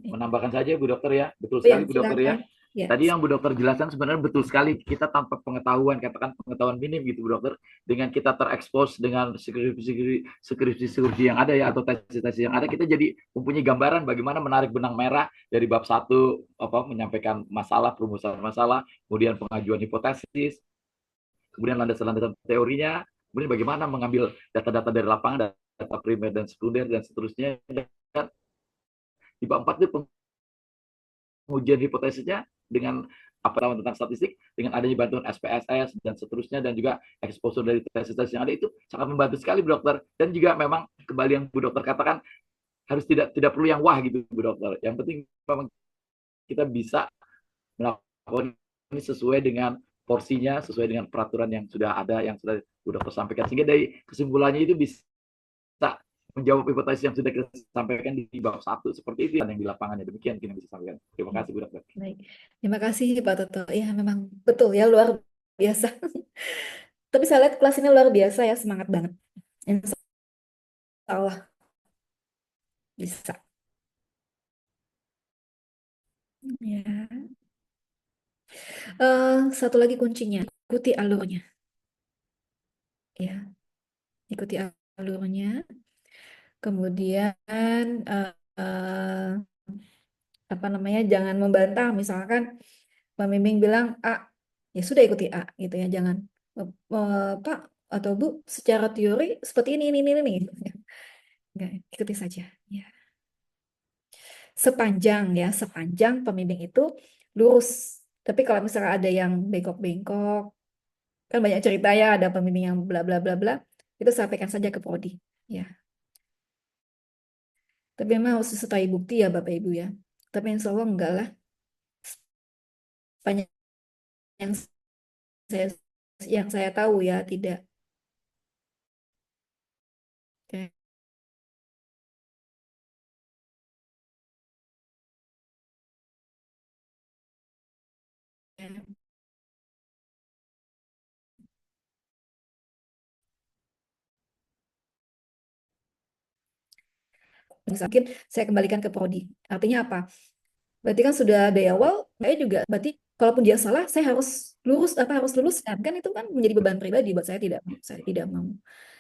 Menambahkan saja Bu Dokter ya, betul Ya, sekali Bu Dokter ya. silakan. Ya. Tadi yang Bu Dokter jelaskan sebenarnya betul sekali. Kita tanpa pengetahuan, katakan pengetahuan minim gitu Bu Dokter, dengan kita terekspos dengan skripsi yang ada ya, atau tesis-tesis yang ada, kita jadi mempunyai gambaran bagaimana menarik benang merah dari bab 1, menyampaikan masalah, perumusan masalah, kemudian pengajuan hipotesis, kemudian landasan-landasan teorinya, kemudian bagaimana mengambil data-data dari lapangan, data primer dan sekunder dan seterusnya. Dan di bab 4 itu pengujian hipotesisnya dengan apa tentang statistik, dengan adanya bantuan SPSS dan seterusnya, dan juga exposure dari tesis-tesis yang ada, itu sangat membantu sekali Bu Dokter. Dan juga memang kembali yang Bu Dokter katakan, harus tidak perlu yang wah gitu Bu Dokter. Yang penting memang kita bisa melakukan ini sesuai dengan porsinya, sesuai dengan peraturan yang sudah ada, yang sudah Bu Dokter sampaikan, sehingga dari kesimpulannya itu bisa menjawab hipotesis yang sudah kita sampaikan di bab 1. Seperti itu yang di lapangannya. Demikian yang bisa sampaikan. Terima kasih, Bu Dokter. Baik, terima kasih Pak Toto. Ya, memang betul ya, luar biasa. Tapi saya lihat kelas ini luar biasa ya, semangat banget. Insya Allah bisa. Ya. Satu lagi kuncinya, ikuti alurnya. Ya, ikuti alurnya. Kemudian apa namanya, jangan membantah. Misalkan pembimbing bilang A, ya sudah ikuti A gitu ya. Jangan Pak atau Bu, secara teori seperti ini. Enggak, ikuti saja. Ya. Sepanjang pembimbing itu lurus. Tapi kalau misalnya ada yang bengkok-bengkok, kan banyak cerita ya, ada pembimbing yang bla bla bla bla, itu sampaikan saja ke prodi. Ya. Tapi memang harus disertai bukti ya Bapak Ibu ya. Tapi insya Allah enggak lah. Sepanjang yang saya tahu ya, tidak. Oke. Mungkin saya kembalikan ke prodi. Artinya apa? Berarti kan sudah dari awal, saya juga berarti kalaupun dia salah, saya harus harus luluskan. Kan itu kan menjadi beban pribadi buat saya tidak mau.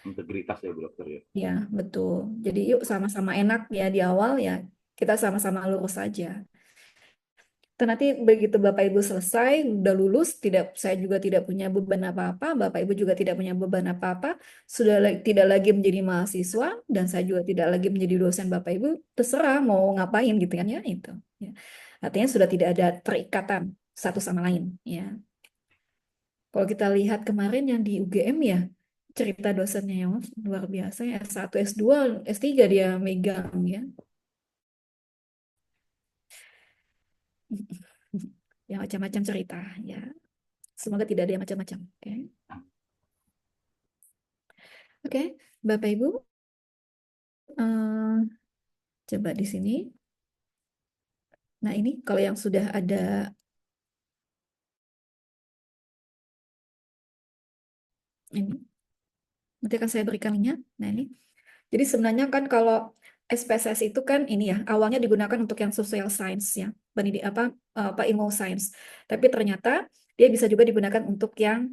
Integritas ya, Bu Dokter ya. Ya, betul. Jadi yuk sama-sama enak ya di awal ya, kita sama-sama lurus saja. Dan nanti begitu Bapak Ibu selesai, udah lulus, saya juga tidak punya beban apa-apa, Bapak Ibu juga tidak punya beban apa-apa, tidak lagi menjadi mahasiswa, dan saya juga tidak lagi menjadi dosen Bapak Ibu, terserah mau ngapain gitu kan ya, itu. Ya. Artinya sudah tidak ada terikatan satu sama lain. Ya. Kalau kita lihat kemarin yang di UGM ya, cerita dosennya yang luar biasa ya, S1, S2, S3 dia megang ya. Ya macam-macam cerita ya. Semoga tidak ada yang macam-macam. Oke. Oke, Bapak Ibu, eh, coba di sini. Nah, ini kalau yang sudah ada ini, nanti akan saya berikan linknya. Nah, ini. Jadi sebenarnya kan kalau SPSS itu kan ini ya, awalnya digunakan untuk yang social science ya, apa ilmu sains. Tapi ternyata dia bisa juga digunakan untuk yang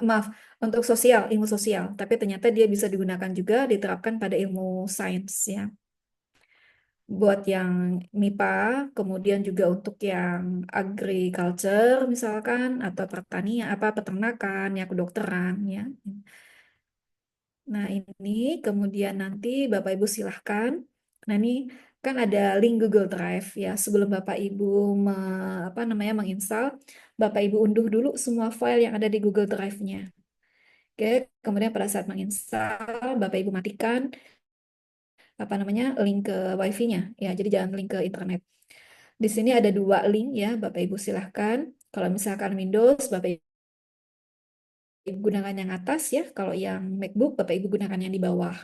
maaf, untuk ilmu sosial. Tapi ternyata dia bisa digunakan juga diterapkan pada ilmu sains ya. Buat yang MIPA, kemudian juga untuk yang agriculture misalkan, atau pertanian, peternakan, ya kedokteran ya. Nah ini kemudian nanti Bapak Ibu silahkan. Nah ini kan ada link Google Drive ya. Sebelum Bapak Ibu menginstal, Bapak Ibu unduh dulu semua file yang ada di Google Drive-nya. Oke, kemudian pada saat menginstal, Bapak Ibu matikan link ke wifi-nya ya. Jadi jangan link ke internet. Di sini ada 2 link ya, Bapak Ibu silahkan. Kalau misalkan Windows, Bapak Ibu gunakan yang atas ya. Kalau yang MacBook, Bapak Ibu gunakan yang di bawah.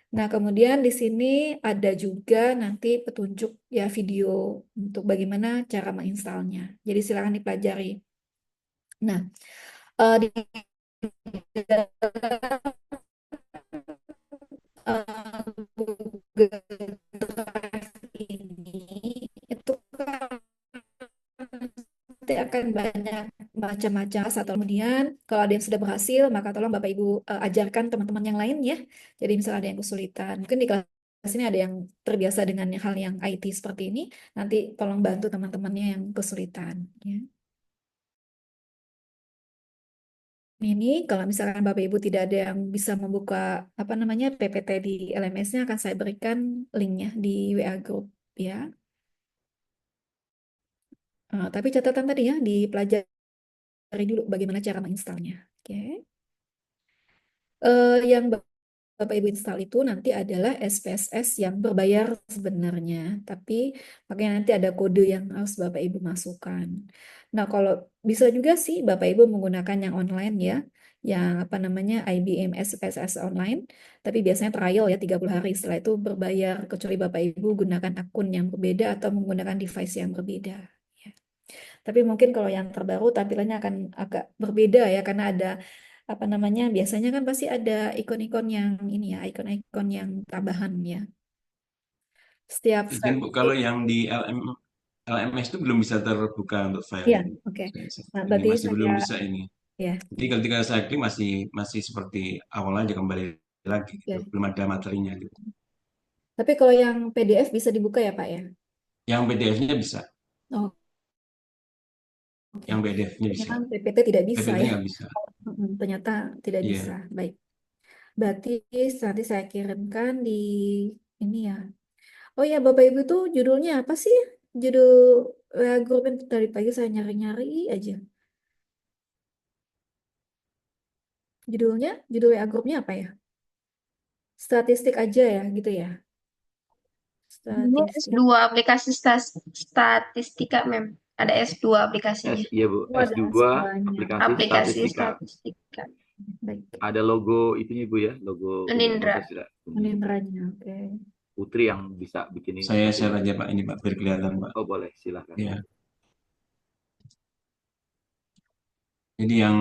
Nah, kemudian di sini ada juga nanti petunjuk ya video untuk bagaimana cara menginstalnya. Jadi silakan dipelajari. Nah, di Google Drive ini itu kan nanti akan banyak macam-macam atau kemudian kalau ada yang sudah berhasil maka tolong Bapak Ibu ajarkan teman-teman yang lain ya. Jadi misalnya ada yang kesulitan, mungkin di kelas ini ada yang terbiasa dengan hal yang IT seperti ini, nanti tolong bantu teman-temannya yang kesulitan ya. Ini kalau misalkan Bapak Ibu tidak ada yang bisa membuka PPT di LMS-nya, akan saya berikan linknya di WA Group ya. Tapi catatan tadi ya, dipelajari dulu bagaimana cara menginstalnya. Oke. Yang Bapak Ibu install itu nanti adalah SPSS yang berbayar sebenarnya, tapi makanya nanti ada kode yang harus Bapak Ibu masukkan. Nah, kalau bisa juga sih Bapak Ibu menggunakan yang online ya, yang apa namanya IBM SPSS online, tapi biasanya trial ya 30 hari. Setelah itu berbayar kecuali Bapak Ibu gunakan akun yang berbeda atau menggunakan device yang berbeda. Ya. Tapi mungkin kalau yang terbaru tampilannya akan agak berbeda ya karena ada apa namanya biasanya kan pasti ada ikon-ikon yang ini ya, ikon-ikon yang tambahan ya. Setiap Dan Bu, kalau statistik. yang di LMS itu belum bisa terbuka untuk file Ya, ini. oke. Nah, Ini berarti masih saya belum bisa ini. ya, Jadi ketika saya klik masih masih seperti awal aja kembali lagi gitu. ya. Belum ada materinya gitu. Tapi kalau yang PDF bisa dibuka ya, Pak ya? Yang PDF-nya bisa. Oh, oke. Yang PDF-nya bisa. Memang PPT tidak bisa PPT ya. nggak bisa. Ternyata tidak bisa. Iya. Baik. Berarti nanti saya kirimkan di ini ya. Oh ya, Bapak Ibu tuh judulnya apa sih? Judul grup yang dari pagi saya nyari-nyari aja. Judul WA grupnya apa ya? Statistik aja ya, gitu ya. Ini Statistik. S2 aplikasi statistika, Mem. Ada S2 aplikasinya. Iya Bu, Oh, ada S2 S2-nya. aplikasi Aplikasi statistika. statistika. Baik. Ada logo itunya Bu ya, logo Unindra. Universitas Menindranya, oke. Putri yang bisa bikin ini. Saya share aja Pak ini Pak biar kelihatan Pak. Oh boleh, silakan. Iya. Jadi yang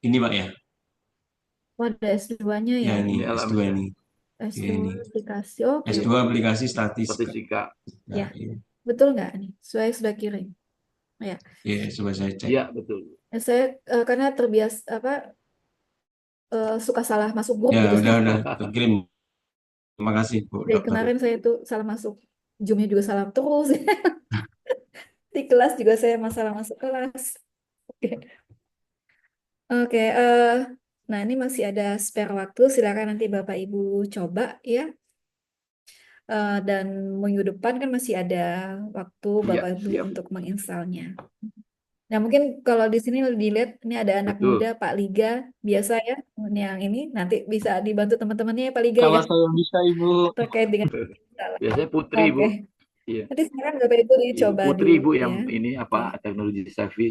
ini Pak ya. Oh, ada S2-nya Ya ya. ini Ini S2 LMS ya, ini. S2 Ya, ini. aplikasi. Oke, S2 oke. aplikasi statistika. statistika. Ya, Nah, iya. betul nggak nih? Saya sudah kirim. Ya, Iya, coba saya cek. Iya betul. saya karena terbiasa apa suka salah masuk grup Ya, gitu. udah terkirim. Terima kasih Bu Dari Dokter. kemarin saya tuh salah masuk. Zoom-nya juga salah terus. Di kelas juga saya masalah masuk kelas. Oke, oke. Nah ini masih ada spare waktu. Silakan nanti Bapak Ibu coba ya. Dan minggu depan kan masih ada waktu Iya, Bapak Ibu siap. untuk menginstalnya. Nah, mungkin kalau di sini dilihat ini ada anak Betul. muda Pak Liga biasa ya. Yang ini nanti bisa dibantu teman-temannya ya Pak Liga Kalau ya saya bisa, Ibu. terkait dengan salah. Biasanya Putri Oke. Bu. Iya. Nanti sekarang Bapak Ibu Ibu dicoba Putri dulu Bu yang ya. ini apa Oke. teknologi savvy.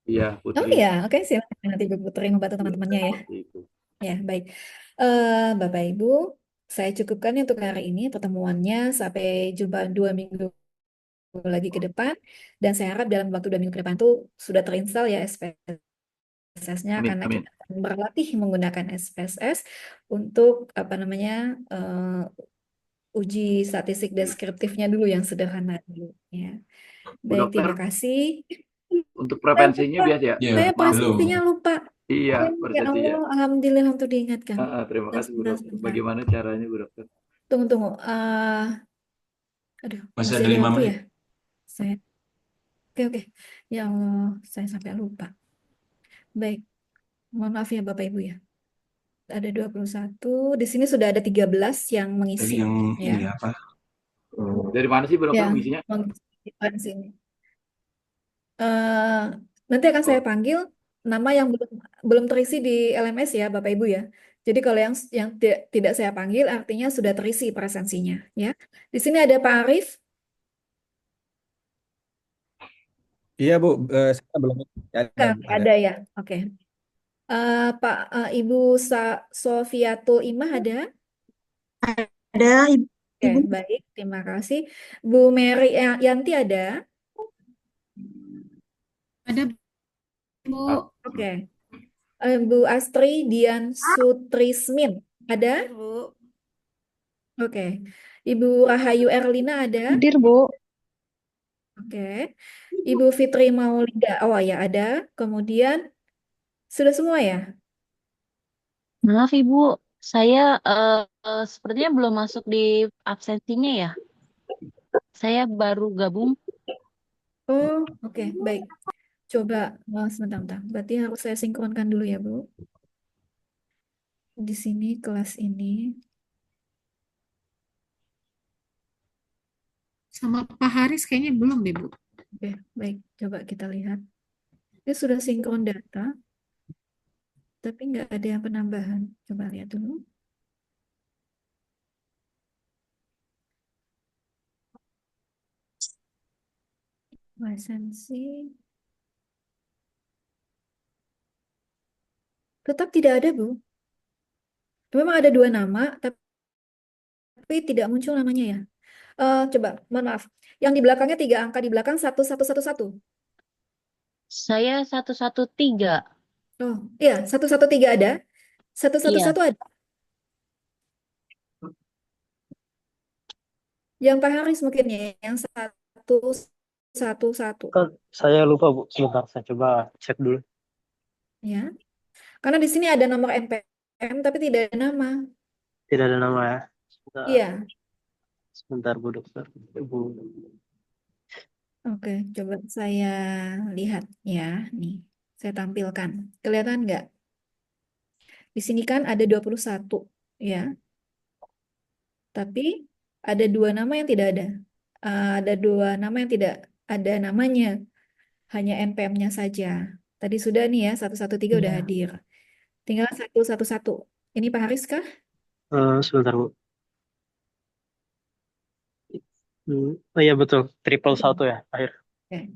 Iya, Oh Putri. iya, oke silakan nanti Ibu Putri membantu teman-temannya ya. Seperti itu. Ya, baik. Bapak Ibu, saya cukupkan ya untuk hari ini pertemuannya sampai jumpa 2 minggu lagi ke depan. Dan saya harap dalam waktu 2 minggu ke depan itu sudah terinstall ya SPSS-nya Amin, karena amin. kita akan berlatih menggunakan SPSS untuk apa namanya uji statistik deskriptifnya dulu yang sederhana dulu ya. Bu Baik, Dokter, terima kasih. untuk Saya prevensinya lupa, biasa ya. Ya, saya Maaf Bu. belum. prestasinya lupa. Iya, Ya presensinya. Allah, alhamdulillah untuk diingatkan. Terima kasih Bu Sebentar, Dokter. sebentar. Bagaimana caranya Bu Dokter? Tunggu. Aduh, Masih masih ada ada 5 waktu ya? menit. Saya, oke. Ya Allah, saya sampai lupa. Baik, mohon maaf ya Bapak Ibu ya. Ada 21, di sini sudah ada 13 yang Tadi mengisi yang ya. ini apa? Dari mana sih Bu Dokter Yang mengisinya? mengisi di sini. Eh, Nanti akan saya Oh, panggil nama yang belum terisi di LMS ya Bapak Ibu ya. Jadi kalau yang tidak saya panggil artinya sudah terisi presensinya ya. Di sini ada Pak Arif. Iya Bu, saya belum ada. Ada ya. Oke. Ibu Sofiatul Imah ada? Ada Oke, Ibu. baik. Terima kasih. Bu Mary Yanti ada? Ada Bu. Oke. Bu Astri Dian Sutrismin ada? Bu. Oke. Ibu Rahayu Erlina ada? Hadir, Bu. Oke. Ibu Fitri Maulida. Oh ya, ada. Kemudian sudah semua ya? Maaf Ibu, saya sepertinya belum masuk di absensinya ya. Saya baru gabung. Oh, oke, baik. Coba sebentar. Berarti harus saya sinkronkan dulu ya, Bu. Di sini kelas ini. Sama Pak Haris kayaknya belum deh, Bu. Oke, baik. Coba kita lihat. Ini sudah sinkron data, tapi nggak ada yang penambahan. Coba lihat dulu. Lisensi. Tetap tidak ada, Bu. Memang ada dua nama, tapi tidak muncul namanya ya. Coba, mohon maaf. Yang di belakangnya 3 angka di belakang 1111. Saya 113. Oh, iya, 113 ada. Iya, 111 ada. Yang Pak Haris mungkin ya, yang 111. Kan saya lupa, Bu. Sebentar, saya coba cek dulu. Ya. Karena di sini ada nomor NPM tapi tidak ada nama. Tidak ada nama ya. Sebentar, Iya. sebentar Bu Dokter. Bu. Oke, coba saya lihat ya. Nih, saya tampilkan. Kelihatan nggak? Di sini kan ada 21, ya. Tapi ada dua nama yang tidak ada. Ada dua nama yang tidak ada namanya. Hanya NPM-nya saja. Tadi sudah nih ya, 113 udah Iya. hadir. Tinggal 111. Ini Pak Haris kah? Sebentar, Bu. Oh iya betul, triple satu ya akhir. Oke.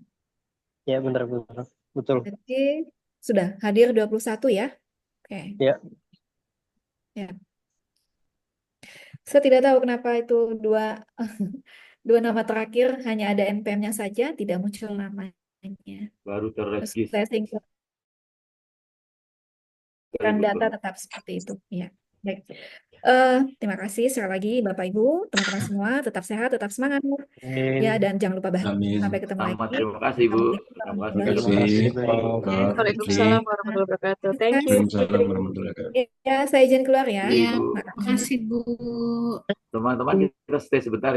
Ya benar benar. Betul. Jadi sudah hadir 21 ya. Oke. Ya. Ya. Saya tidak tahu kenapa itu dua dua nama terakhir hanya ada NPM-nya saja, tidak muncul namanya. Baru Terus terregis. saya singkirkan data tetap seperti itu. Ya. Baik. Terima kasih sekali lagi Bapak Ibu, teman-teman semua, tetap sehat, tetap semangat. Ya, Amin. dan jangan lupa bahagia. Amin. Sampai ketemu Selamat, lagi. terima kasih Bu. Terima kasih Terima Kak kasih. Dokter. Kak Waalaikumsalam warahmatullahi wabarakatuh. Thank you. Waalaikumsalam warahmatullahi wabarakatuh. Ya, saya izin keluar ya. Iya, Iya, Bu. Makasih. makasih Bu. Teman-teman kita stay sebentar.